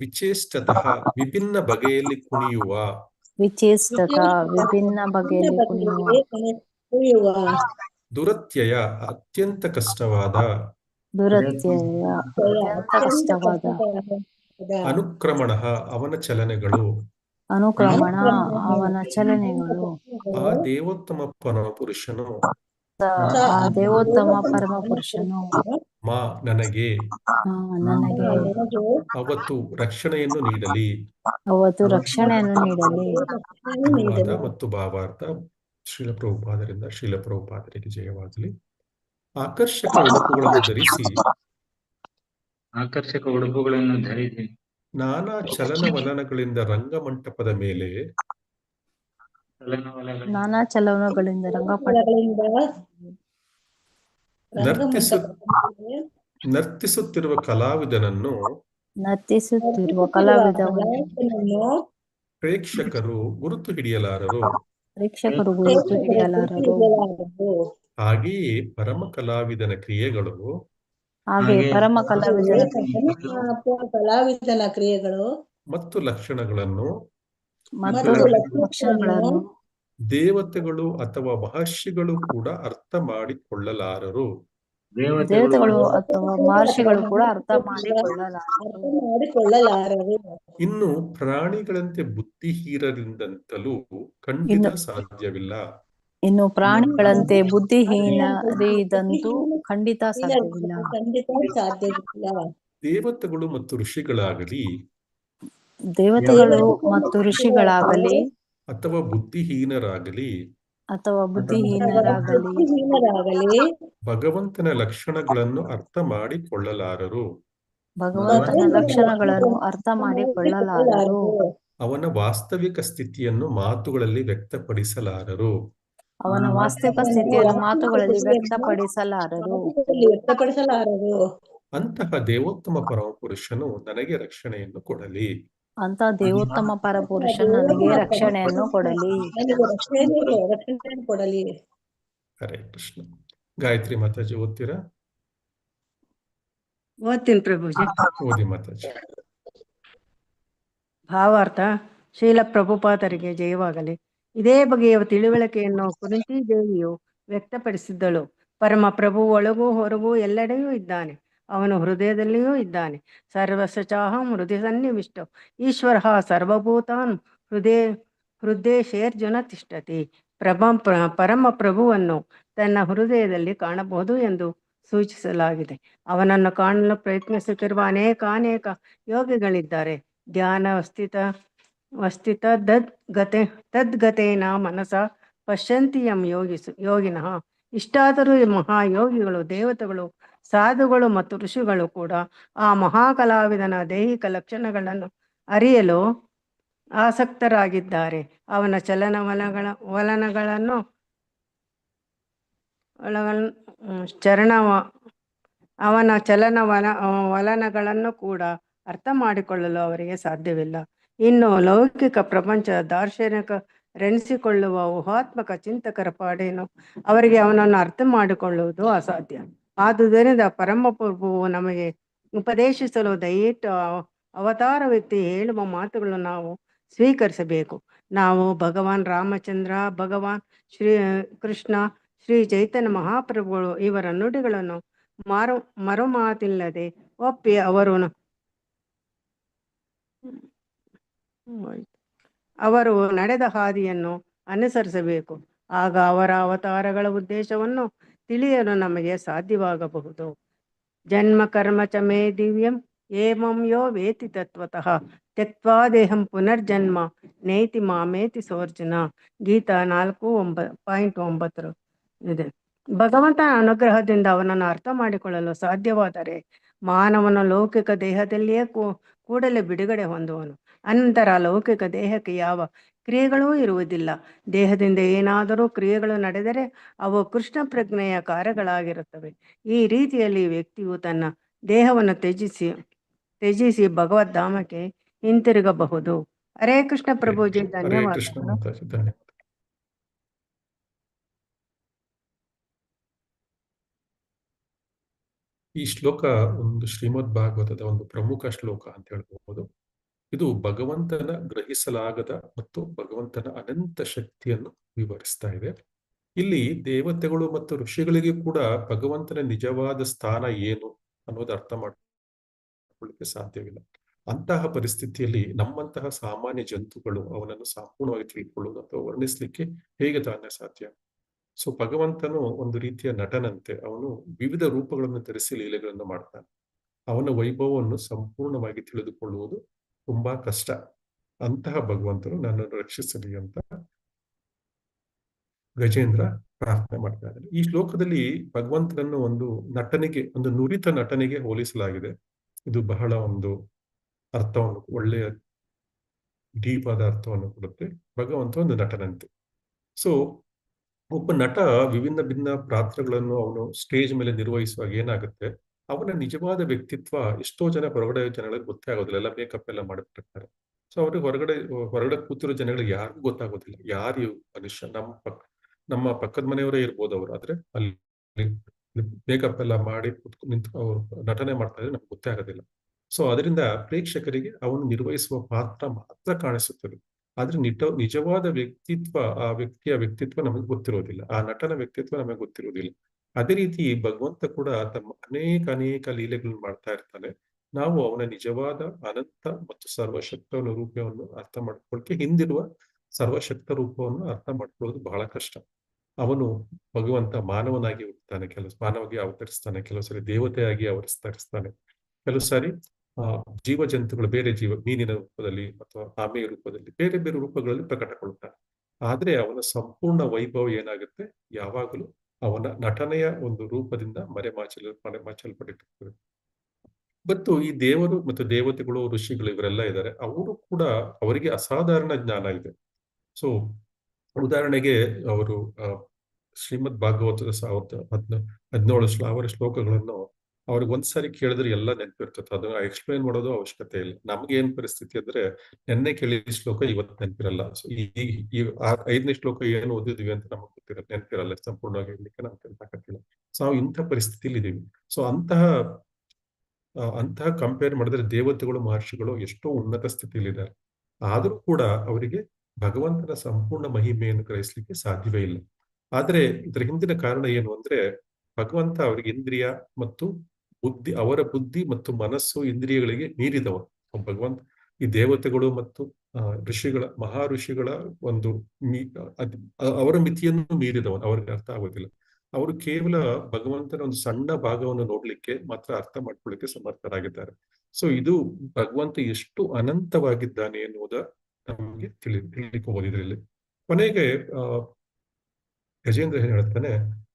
ವಿಚೇಷ್ಟತಃ ವಿಭಿನ್ನ ಬಗೆಯಲ್ಲಿ ಕುಣಿಯುವ, ದುರತ್ಯಯ ಅತ್ಯಂತ ಕಷ್ಟವಾದ, ಅನುಕ್ರಮಣ ಅವನ ಚಲನೆಗಳು, ಆ ದೇವೋತ್ತಮ ಪರಮಪುರುಷನು ಆ ದೇವೋತ್ತಮ ಪರಮ ಪುರುಷನು ಮಾ ನನಗೆ ನನಗೆ ಅವತ್ತು ರಕ್ಷಣೆಯನ್ನು ನೀಡಲಿ. ಅವತ್ತು ರಕ್ಷಣೆಯನ್ನು ನೀಡಲಿ. ಅನುವಾದ ಮತ್ತು ಭಾವಾರ್ಥ ಶ್ರೀಲ ಪ್ರಭುಪಾದರಿಂದ ಶ್ರೀಲ ಪ್ರಭುಪಾದರಿಗೆ ಜಯವಾಗಲಿ. ಆಕರ್ಷಕ ಉಡುಪುಗಳನ್ನು ಧರಿಸಿ ನಾನಾ ಚಲನವಲನಗಳಿಂದ ರಂಗಮಂಟಪದ ಮೇಲೆ ನಾನಾ ಚಲನಗಳಿಂದ ನರ್ತಿಸುತ್ತಿರುವ ಕಲಾವಿದನನ್ನು ಪ್ರೇಕ್ಷಕರು ಗುರುತು ಹಿಡಿಯಲಾರರು. ಹಾಗೆಯೇ ಪರಮ ಕಲಾವಿದನ ಕ್ರಿಯೆಗಳು ಮತ್ತು ಲಕ್ಷಣಗಳನ್ನು ದೇವತೆಗಳು ಅಥವಾ ಮಹರ್ಷಿಗಳು ಕೂಡ ಅರ್ಥ ಮಾಡಿಕೊಳ್ಳಲಾರರು. ಇನ್ನು ಪ್ರಾಣಿಗಳಂತೆ ಬುದ್ಧಿಹೀನರಿಂದಂತಲೂ ಖಂಡಿತ ಸಾಧ್ಯವಿಲ್ಲ. ದೇವತೆಗಳು ಮತ್ತು ಋಷಿಗಳಾಗಲಿ ಅಥವಾ ಬುದ್ಧಿಹೀನರಾಗಲಿ ಭಗವಂತನ ಲಕ್ಷಣಗಳನ್ನು ಅರ್ಥ ಮಾಡಿಕೊಳ್ಳಲಾರರು. ಅವನ ವಾಸ್ತವಿಕ ಸ್ಥಿತಿಯನ್ನು ಮಾತುಗಳಲ್ಲಿ ವ್ಯಕ್ತಪಡಿಸಲಾರರು. ಅಂತಹ ದೇವೋತ್ತಮ ಪರಮಪುರುಷನು ನನಗೆ ರಕ್ಷಣೆಯನ್ನು ಕೊಡಲಿ. ಹರೇ ಕೃಷ್ಣ. ಗಾಯತ್ರಿ ಮಾತಾಜಿ ಓದ್ತೀರಾ? ಓದ್ತೀನಿ ಪ್ರಭುಜಿ. ಓದಿ ಮಾತಾಜಿ. ಭಾವಾರ್ಥ. ಶ್ರೀಲ ಪ್ರಭುಪಾದರಿಗೆ ಜಯವಾಗಲಿ. ಇದೇ ಬಗೆಯ ತಿಳುವಳಿಕೆಯನ್ನು ಕುಂತಿ ದೇವಿಯು ವ್ಯಕ್ತಪಡಿಸಿದ್ದಳು. ಪರಮ ಪ್ರಭು ಒಳಗೂ ಹೊರಗೂ ಎಲ್ಲೆಡೆಯೂ ಇದ್ದಾನೆ. ಅವನು ಹೃದಯದಲ್ಲಿಯೂ ಇದ್ದಾನೆ. ಸರ್ವಸಚಾಹಂ ಹೃದಯ ಸನ್ನಿವಿಷ್ಟ ಈಶ್ವರ ಸರ್ವಭೂತಾನ್ ಹೃದಯೇರ್ಜುನ ತಿಷ್ಠತಿ. ಪರಮ ಪ್ರಭುವನ್ನು ತನ್ನ ಹೃದಯದಲ್ಲಿ ಕಾಣಬಹುದು ಎಂದು ಸೂಚಿಸಲಾಗಿದೆ. ಅವನನ್ನು ಕಾಣಲು ಪ್ರಯತ್ನಿಸುತ್ತಿರುವ ಅನೇಕ ಯೋಗಿಗಳಿದ್ದಾರೆ. ಧ್ಯಾನ ವಸ್ಥಿತ ತದ್ಗತೇನ ಮನಸ ಪಶ್ಯಂತಿಯಂ ಯೋಗಿನಃ. ಇಷ್ಟಾದರೂ ಮಹಾಯೋಗಿಗಳು, ದೇವತೆಗಳು, ಸಾಧುಗಳು ಮತ್ತು ಋಷಿಗಳು ಕೂಡ ಆ ಮಹಾಕಲಾವಿದನ ದೈಹಿಕ ಲಕ್ಷಣಗಳನ್ನು ಅರಿಯಲು ಆಸಕ್ತರಾಗಿದ್ದಾರೆ. ಅವನ ಚಲನವಲನಗಳನ್ನು ಕೂಡ ಅರ್ಥ ಮಾಡಿಕೊಳ್ಳಲು ಅವರಿಗೆ ಸಾಧ್ಯವಿಲ್ಲ. ಇನ್ನು ಲೌಕಿಕ ಪ್ರಪಂಚ ದಾರ್ಶನಿಕರೆನಿಸಿಕೊಳ್ಳುವ ಊಹಾತ್ಮಕ ಚಿಂತಕರ ಪಾಡೇನು, ಅವರಿಗೆ ಅವನನ್ನು ಅರ್ಥ ಮಾಡಿಕೊಳ್ಳುವುದು ಅಸಾಧ್ಯ. ಆದುದರಿಂದ ಪರಮ ಪ್ರಭುವು ನಮಗೆ ಉಪದೇಶಿಸಲು ದಯವಿಟ್ಟು ಅವತಾರವೆತ್ತಿ ಹೇಳುವ ಮಾತುಗಳನ್ನು ನಾವು ಸ್ವೀಕರಿಸಬೇಕು. ನಾವು ಭಗವಾನ್ ರಾಮಚಂದ್ರ, ಭಗವಾನ್ ಶ್ರೀ ಕೃಷ್ಣ, ಶ್ರೀ ಚೈತನ್ಯ ಮಹಾಪ್ರಭುಗಳು ಇವರ ನುಡಿಗಳನ್ನು ಮರುಮಾತಿಲ್ಲದೆ ಒಪ್ಪಿ ಅವರು ನಡೆದ ಹಾದಿಯನ್ನು ಅನುಸರಿಸಬೇಕು. ಆಗ ಅವರ ಅವತಾರಗಳ ಉದ್ದೇಶವನ್ನು ತಿಳಿಯಲು ನಮಗೆ ಸಾಧ್ಯವಾಗಬಹುದು. ಜನ್ಮ ಕರ್ಮ ಚ ಮೇ ದಿವ್ಯಂ ಏಮಂ ಯೋ ವೇತಿ ತತ್ವತಃ ತ್ಯಕ್ವಾ ದೇಹಂ ಪುನರ್ಜನ್ಮ ನೇತಿ ಮಾಮೇತಿ ಸೋರ್ಜುನ. ಗೀತಾ 4:9 ಇದೆ. ಭಗವಂತನ ಅನುಗ್ರಹದಿಂದ ಅವನನ್ನು ಅರ್ಥ ಮಾಡಿಕೊಳ್ಳಲು ಸಾಧ್ಯವಾದರೆ ಮಾನವನ ಲೌಕಿಕ ದೇಹದಲ್ಲಿಯೇ ಕೂಡಲೇ ಬಿಡುಗಡೆ ಹೊಂದುವನು. ಅನಂತರ ಲೌಕಿಕ ದೇಹಕ್ಕೆ ಯಾವ ಕ್ರಿಯೆಗಳೂ ಇರುವುದಿಲ್ಲ. ದೇಹದಿಂದ ಏನಾದರೂ ಕ್ರಿಯೆಗಳು ನಡೆದರೆ ಅವು ಕೃಷ್ಣ ಪ್ರಜ್ಞೆಯ ಕಾರ್ಯಗಳಾಗಿರುತ್ತವೆ. ಈ ರೀತಿಯಲ್ಲಿ ವ್ಯಕ್ತಿಯು ತನ್ನ ದೇಹವನ್ನು ತ್ಯಜಿಸಿ ಭಗವದ್ಧಾಮಕ್ಕೆ ಹಿಂತಿರುಗಬಹುದು. ಹರೇ ಕೃಷ್ಣ ಪ್ರಭುಜಿ, ಧನ್ಯವಾದಗಳು. ಈ ಶ್ಲೋಕ ಒಂದು ಶ್ರೀಮದ್ ಭಾಗವತದ ಒಂದು ಪ್ರಮುಖ ಶ್ಲೋಕ ಅಂತ ಹೇಳ್ಬಹುದು. ಇದು ಭಗವಂತನ ಗ್ರಹಿಸಲಾಗದ ಮತ್ತು ಭಗವಂತನ ಅನಂತ ಶಕ್ತಿಯನ್ನು ವಿವರಿಸ್ತಾ ಇದೆ. ಇಲ್ಲಿ ದೇವತೆಗಳು ಮತ್ತು ಋಷಿಗಳಿಗೆ ಕೂಡ ಭಗವಂತನ ನಿಜವಾದ ಸ್ಥಾನ ಏನು ಅನ್ನೋದು ಅರ್ಥ ಮಾಡಿಕೊಳ್ಳಿಕ್ಕೆ ಸಾಧ್ಯವಿಲ್ಲ. ಅಂತಹ ಪರಿಸ್ಥಿತಿಯಲ್ಲಿ ನಮ್ಮಂತಹ ಸಾಮಾನ್ಯ ಜಂತುಗಳು ಅವನನ್ನು ಸಂಪೂರ್ಣವಾಗಿ ತಿಳ್ಕೊಳ್ಳೋದು ಅಥವಾ ವರ್ಣಿಸ್ಲಿಕ್ಕೆ ಹೇಗೆ ತಾನೇ ಸಾಧ್ಯ? ಸೊ ಭಗವಂತನು ಒಂದು ರೀತಿಯ ನಟನಂತೆ, ಅವನು ವಿವಿಧ ರೂಪಗಳನ್ನು ಧರಿಸಿ ಲೀಲೆಗಳನ್ನು ಮಾಡ್ತಾನೆ. ಅವನ ವೈಭವವನ್ನು ಸಂಪೂರ್ಣವಾಗಿ ತಿಳಿದುಕೊಳ್ಳುವುದು ತುಂಬಾ ಕಷ್ಟ. ಅಂತಹ ಭಗವಂತನು ನನ್ನನ್ನು ರಕ್ಷಿಸಲಿ ಅಂತ ಗಜೇಂದ್ರ ಪ್ರಾರ್ಥನೆ ಮಾಡ್ತಾ ಇದ್ದಾನೆ. ಈ ಶ್ಲೋಕದಲ್ಲಿ ಭಗವಂತನನ್ನು ಒಂದು ನಟನೆಗೆ, ಒಂದು ನುರಿತ ನಟನೆಗೆ ಹೋಲಿಸಲಾಗಿದೆ. ಇದು ಬಹಳ ಒಂದು ಅರ್ಥವನ್ನು, ಒಳ್ಳೆಯ ಡೀಪ್ ಆದ ಅರ್ಥವನ್ನು ಕೊಡುತ್ತೆ. ಭಗವಂತ ಒಂದು ನಟನಂತೆ. ಸೊ ಒಬ್ಬ ನಟ ವಿಭಿನ್ನ ಭಿನ್ನ ಪಾತ್ರಗಳನ್ನು ಅವನು ಸ್ಟೇಜ್ ಮೇಲೆ ನಿರ್ವಹಿಸುವಾಗ ಏನಾಗುತ್ತೆ, ಅವನ ನಿಜವಾದ ವ್ಯಕ್ತಿತ್ವ ಎಷ್ಟೋ ಜನ ಹೊರಗಡೆ ಜನಗಳಿಗೆ ಗೊತ್ತೇ ಆಗೋದಿಲ್ಲ. ಎಲ್ಲ ಮೇಕಪ್ ಎಲ್ಲ ಮಾಡಿಬಿಟ್ಟಿರ್ತಾರೆ. ಸೊ ಅವ್ರಿಗೆ ಹೊರಗಡೆ ಕೂತಿರೋ ಜನಗಳಿಗೆ ಯಾರಿಗೂ ಗೊತ್ತಾಗೋದಿಲ್ಲ ಯಾರು ಮನುಷ್ಯ. ನಮ್ಮ ಪಕ್ಕದ ಮನೆಯವರೇ ಇರ್ಬೋದು ಅವರು, ಆದ್ರೆ ಅಲ್ಲಿ ಮೇಕಪ್ ಎಲ್ಲ ಮಾಡಿ ನಿಂತು ಅವ್ರು ನಟನೆ ಮಾಡ್ತಾ ಇದ್ರೆ ನಮ್ಗೆ ಗೊತ್ತೇ ಆಗೋದಿಲ್ಲ. ಸೊ ಅದರಿಂದ ಪ್ರೇಕ್ಷಕರಿಗೆ ಅವನು ನಿರ್ವಹಿಸುವ ಪಾತ್ರ ಮಾತ್ರ ಕಾಣಿಸುತ್ತದೆ. ಆದ್ರೆ ನಿಜವಾದ ವ್ಯಕ್ತಿತ್ವ, ಆ ವ್ಯಕ್ತಿಯ ವ್ಯಕ್ತಿತ್ವ ನಮಗೆ ಗೊತ್ತಿರೋದಿಲ್ಲ, ಆ ನಟನ ವ್ಯಕ್ತಿತ್ವ ನಮಗೆ ಗೊತ್ತಿರೋದಿಲ್ಲ. ಅದೇ ರೀತಿ ಭಗವಂತ ಕೂಡ ತಮ್ಮ ಅನೇಕ ಲೀಲೆಗಳನ್ನು ಮಾಡ್ತಾ ಇರ್ತಾನೆ. ನಾವು ಅವನ ನಿಜವಾದ ಅನಂತ ಮತ್ತು ಸರ್ವಶಕ್ತವನ ರೂಪವನ್ನು ಅರ್ಥ ಮಾಡ್ಕೊಳ್ಳಕ್ಕೆ, ಹಿಂದಿರುವ ಸರ್ವಶಕ್ತ ರೂಪವನ್ನು ಅರ್ಥ ಮಾಡ್ಕೊಳ್ಳೋದು ಬಹಳ ಕಷ್ಟ. ಅವನು ಭಗವಂತ ಮಾನವನಾಗಿ ಹುಟ್ಟುತ್ತಾನೆ, ಮಾನವಾಗಿ ಅವತರಿಸ್ತಾನೆ, ಕೆಲವು ಸರಿ ದೇವತೆಯಾಗಿ ಅವತರಿಸ್ತಾನೆ, ಕೆಲವು ಸಾರಿ ಜೀವ ಜಂತುಗಳು, ಬೇರೆ ಮೀನಿನ ರೂಪದಲ್ಲಿ ಅಥವಾ ಆಮೆಯ ರೂಪದಲ್ಲಿ, ಬೇರೆ ಬೇರೆ ರೂಪಗಳಲ್ಲಿ ಪ್ರಕಟಗೊಳ್ಳುತ್ತಾನೆ. ಆದ್ರೆ ಅವನ ಸಂಪೂರ್ಣ ವೈಭವ ಏನಾಗುತ್ತೆ, ಯಾವಾಗಲೂ ಅವನ ನಟನೆಯ ಒಂದು ರೂಪದಿಂದ ಮರೆಮಾಚಲ್ಪಟ್ಟಿರ್ತದೆ. ಮತ್ತು ಈ ದೇವರು ಮತ್ತು ದೇವತೆಗಳು, ಋಷಿಗಳು ಇವರೆಲ್ಲ ಇದ್ದಾರೆ, ಅವರು ಕೂಡ ಅವರಿಗೆ ಅಸಾಧಾರಣ ಜ್ಞಾನ ಇದೆ. ಸೊ ಉದಾಹರಣೆಗೆ ಅವರು ಶ್ರೀಮದ್ ಭಾಗವತದ 17 ಶ್ಲೋಕಗಳನ್ನು ಅವ್ರಿಗೆ ಒಂದ್ಸಾರಿ ಕೇಳಿದ್ರೆ ಎಲ್ಲ ನೆನಪಿರ್ತದೆ. ಅದನ್ನ ಎಕ್ಸ್ಪ್ಲೈನ್ ಮಾಡೋದು ಅವಶ್ಯಕತೆ ಇಲ್ಲ. ನಮ್ಗೆ ಏನ್ ಪರಿಸ್ಥಿತಿ ಅಂದ್ರೆ, ನೆನ್ನೆ ಕೇಳಿದ ಶ್ಲೋಕ ಇವತ್ತು ನೆನಪಿರಲ್ಲ. ಸೊ ಈ 5ನೇ ಶ್ಲೋಕ ಏನು ಓದಿದ್ವಿ ಅಂತ ನಮಗೆ ನೆನಪಿರಲ್ಲ, ಸಂಪೂರ್ಣವಾಗಿ ಹೇಳಲಿಕ್ಕೆ ನಮ್ಗೆ ತಾಕತ್ತಿಲ್ಲ. ಸೊ ನಾವು ಇಂಥ ಪರಿಸ್ಥಿತಿಲಿ ಇದೀವಿ. ಸೊ ಅಂತಹ ಕಂಪೇರ್ ಮಾಡಿದ್ರೆ ದೇವತೆಗಳು, ಮಹರ್ಷಿಗಳು ಎಷ್ಟೋ ಉನ್ನತ ಸ್ಥಿತಿಯಲ್ಲಿದ್ದಾರೆ. ಆದರೂ ಕೂಡ ಅವರಿಗೆ ಭಗವಂತನ ಸಂಪೂರ್ಣ ಮಹಿಮೆಯನ್ನು ಗ್ರಹಿಸಲಿಕ್ಕೆ ಸಾಧ್ಯವೇ ಇಲ್ಲ. ಆದ್ರೆ ಇದರ ಹಿಂದಿನ ಕಾರಣ ಏನು ಅಂದ್ರೆ, ಭಗವಂತ ಅವರಿಗೆ ಇಂದ್ರಿಯ ಮತ್ತು ಬುದ್ಧಿ, ಅವರ ಬುದ್ಧಿ ಮತ್ತು ಮನಸ್ಸು ಇಂದ್ರಿಯಗಳಿಗೆ ಮೀರಿದವನು ಭಗವಂತ. ಈ ದೇವತೆಗಳು ಮತ್ತು ಮಹಾ ಋಷಿಗಳ ಒಂದು ಅವರ ಮಿತಿಯನ್ನು ಮೀರಿದವನು, ಅವ್ರಿಗೆ ಅರ್ಥ ಆಗೋದಿಲ್ಲ. ಅವರು ಕೇವಲ ಭಗವಂತನ ಒಂದು ಸಣ್ಣ ಭಾಗವನ್ನು ನೋಡ್ಲಿಕ್ಕೆ ಮಾತ್ರ ಅರ್ಥ ಮಾಡ್ಕೊಳ್ಳಿಕ್ಕೆ ಸಮರ್ಥರಾಗಿದ್ದಾರೆ. ಸೊ ಇದು ಭಗವಂತ ಎಷ್ಟು ಅನಂತವಾಗಿದ್ದಾನೆ ಎನ್ನುವುದ ನಮಗೆ ತಿಳಿಲಿಕ್ಕೆ ಇದರಲ್ಲಿ. ಕೊನೆಗೆ ಗಜೇಂದ್ರ ಏನ್ ಹೇಳ್ತಾನೆ,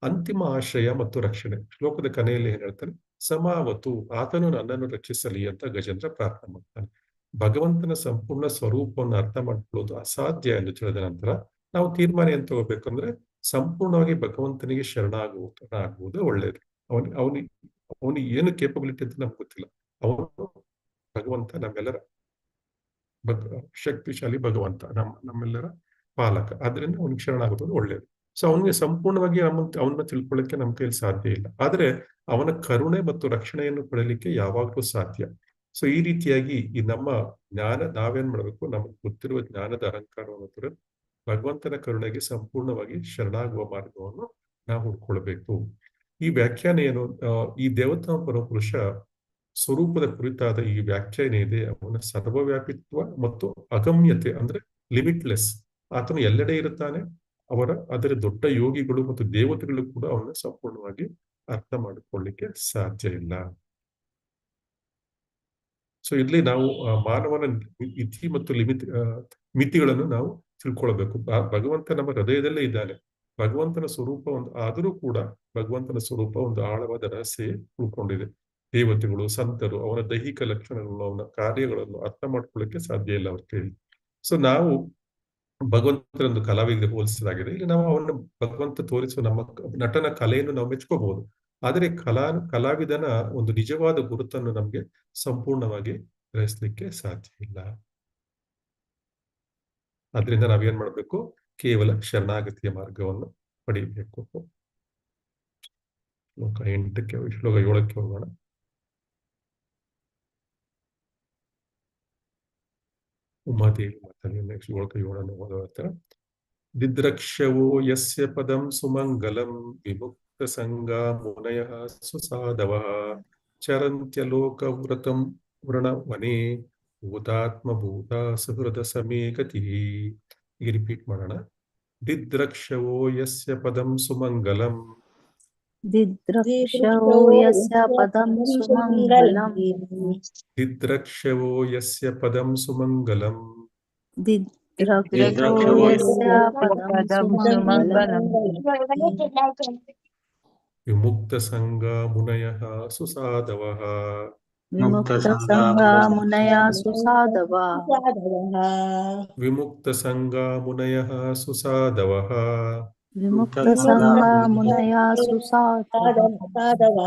ಅಂತಿಮ ಆಶ್ರಯ ಮತ್ತು ರಕ್ಷಣೆ. ಶ್ಲೋಕದ ಕೊನೆಯಲ್ಲಿ ಏನ್ ಹೇಳ್ತಾನೆ, ಸಮಾವತು, ಆತನು ನನ್ನನ್ನು ರಕ್ಷಿಸಲಿ ಅಂತ ಗಜೇಂದ್ರ ಪ್ರಾರ್ಥನೆ ಮಾಡ್ತಾನೆ. ಭಗವಂತನ ಸಂಪೂರ್ಣ ಸ್ವರೂಪವನ್ನು ಅರ್ಥ ಮಾಡ್ಕೊಳ್ಳೋದು ಅಸಾಧ್ಯ ಎಂದು ತಿಳಿದ ನಂತರ ನಾವು ತೀರ್ಮಾನ ಏನ್ ತಗೋಬೇಕಂದ್ರೆ, ಸಂಪೂರ್ಣವಾಗಿ ಭಗವಂತನಿಗೆ ಶರಣಾಗುವುದು ಒಳ್ಳೆಯದು. ಅವನಿಗೆ ಏನು ಕೇಪಬಿಲಿಟಿ ಅಂತ ನಮ್ಗೆ ಗೊತ್ತಿಲ್ಲ. ಅವನು ಭಗವಂತ ನಮ್ಮೆಲ್ಲರ ಶಕ್ತಿಶಾಲಿ ಭಗವಂತ, ನಮ್ಮೆಲ್ಲರ ಪಾಲಕ. ಆದ್ರಿಂದ ಅವನಿಗೆ ಶರಣಾಗುವುದು ಒಳ್ಳೆಯದು. ಸೊ ಅವನಿಗೆ ಸಂಪೂರ್ಣವಾಗಿ ಅವನ್ನ ತಿಳ್ಕೊಳ್ಳಿಕ್ಕೆ ನಮ್ಮ ಕೈಯಲ್ಲಿ ಸಾಧ್ಯ ಇಲ್ಲ. ಆದ್ರೆ ಅವನ ಕರುಣೆ ಮತ್ತು ರಕ್ಷಣೆಯನ್ನು ಪಡೆಯಲಿಕ್ಕೆ ಯಾವಾಗಲೂ ಸಾಧ್ಯ. ಸೊ ಈ ರೀತಿಯಾಗಿ ಈ ನಮ್ಮ ಜ್ಞಾನ, ನಾವೇನ್ ಮಾಡ್ಬೇಕು, ನಮಗೆ ಗೊತ್ತಿರುವ ಜ್ಞಾನದ ಅಹಂಕಾರವನ್ನು ತೊರೆದು ಭಗವಂತನ ಕರುಣೆಗೆ ಸಂಪೂರ್ಣವಾಗಿ ಶರಣಾಗುವ ಮಾರ್ಗವನ್ನು ನಾವು ಹುಡ್ಕೊಳ್ಬೇಕು. ಈ ವ್ಯಾಖ್ಯಾನ ಏನು, ಈ ದೇವತಾ ಪರಪುರುಷ ಸ್ವರೂಪದ ಕುರಿತಾದ ಈ ವ್ಯಾಖ್ಯಾನ ಇದೆ, ಅವನ ಸರ್ವವ್ಯಾಪಿತ್ವ ಮತ್ತು ಅಗಮ್ಯತೆ ಅಂದ್ರೆ ಲಿಮಿಟ್ಲೆಸ್. ಆತನು ಎಲ್ಲೆಡೆ ಇರುತ್ತಾನೆ. ಅದರ ದೊಡ್ಡ ಯೋಗಿಗಳು ಮತ್ತು ದೇವತೆಗಳು ಕೂಡ ಅವನ್ನ ಸಂಪೂರ್ಣವಾಗಿ ಅರ್ಥ ಮಾಡಿಕೊಳ್ಳಿಕ್ಕೆ ಸಾಧ್ಯ ಇಲ್ಲ. ಸೊ ಇಲ್ಲಿ ನಾವು ಮಾನವನ ಇತಿ ಮತ್ತು ಮಿತಿಗಳನ್ನು ನಾವು ತಿಳ್ಕೊಳ್ಬೇಕು. ಭಗವಂತ ನಮ್ಮ ಹೃದಯದಲ್ಲೇ ಇದ್ದಾನೆ. ಭಗವಂತನ ಸ್ವರೂಪ ಆದರೂ ಕೂಡ ಭಗವಂತನ ಸ್ವರೂಪ ಒಂದು ಆಳವಾದ ರಹಸ್ಯ ಉಳ್ಕೊಂಡಿದೆ. ದೇವತೆಗಳು, ಸಂತರು, ಅವನ ದೈಹಿಕ ಲಕ್ಷಣಗಳನ್ನು, ಅವನ ಕಾರ್ಯಗಳನ್ನು ಅರ್ಥ ಮಾಡ್ಕೊಳ್ಳಿಕ್ಕೆ ಸಾಧ್ಯ ಇಲ್ಲ ಅವ್ರ ಕೈಲಿ. ಸೊ ನಾವು ಭಗವಂತನೊಂದು ಕಲಾವಿದರಿಗೆ ಹೋಲಿಸಲಾಗಿದೆ. ಇಲ್ಲಿ ನಾವು ಭಗವಂತ ತೋರಿಸುವ ನಮ್ಮ ನಟನ ಕಲೆಯನ್ನು ನಾವು ಮೆಚ್ಕೋಬಹುದು. ಆದರೆ ಕಲಾವಿದನ ಒಂದು ನಿಜವಾದ ಗುರುತನ್ನು ನಮ್ಗೆ ಸಂಪೂರ್ಣವಾಗಿ ಗ್ರಹಿಸ್ಲಿಕ್ಕೆ ಸಾಧ್ಯ ಇಲ್ಲ. ಆದ್ರಿಂದ ನಾವೇನ್ ಮಾಡ್ಬೇಕು, ಕೇವಲ ಶರಣಾಗತಿಯ ಮಾರ್ಗವನ್ನು ಪಡೆಯಬೇಕು. ಶ್ಲೋಕ 8ಕ್ಕೆ, ಶ್ಲೋಕ 7ಕ್ಕೆ ಹೋಗೋಣ. ಉಮಾದೇವಿ ಮಾತಲ್ಲಿ ಶ್ಲೋಕ 7 ಓದುವ. ದಿದ್ರಕ್ಷವೋ ಯಸ್ಯ ಪದಂ ಸುಮಂಗಲಂ ವಿಮುಕ್ತ ಸಂಗಾ ಮುನಯಃ ಸುಸಾಧವಃ ಚರಂತ್ಯಲೋಕವ್ರತಂ ವೃಣವನೇ ಭೂತಾತ್ಮಭೂತ ಸುಹೃದ ಸಮೇ ಗತಿ. ಈಗ ರಿಪೀಟ್ ಮಾಡೋಣ. ದಿದ್ರಕ್ಷವೋ ಯಸ್ಯ ಪದಂ ಸುಮಂಗಲಂ ದಿದ್ರಕ್ಷವೋ ಯಸ್ಯ ಪದಂ ಸುಮಂಗಲಂ ದಿದ್ರಕ್ಷವೋ ಯಸ್ಯ ಪದಂ ಸುಮಂಗಲಂ ದಿದ್ರಕ್ಷವೋ ಯಸ್ಯ ಪದಂ ಸುಮಂಗಲಂ ವಿಮುಕ್ತ ಸಂಗ ಮುನಯಃ ಸುಸಾಧವಃ ವಿಮುಕ್ತ ಸಂಗ ಮುನಯ ಸುಸಾಧವ ವಿಮುಕ್ತ ಸಂಗ ಮುನಯಃ ಸುಸಾಧವಃ ವಿಮುಕ್ತ ಸಂಗ ಮುನಯ ಸುಸಾಧವ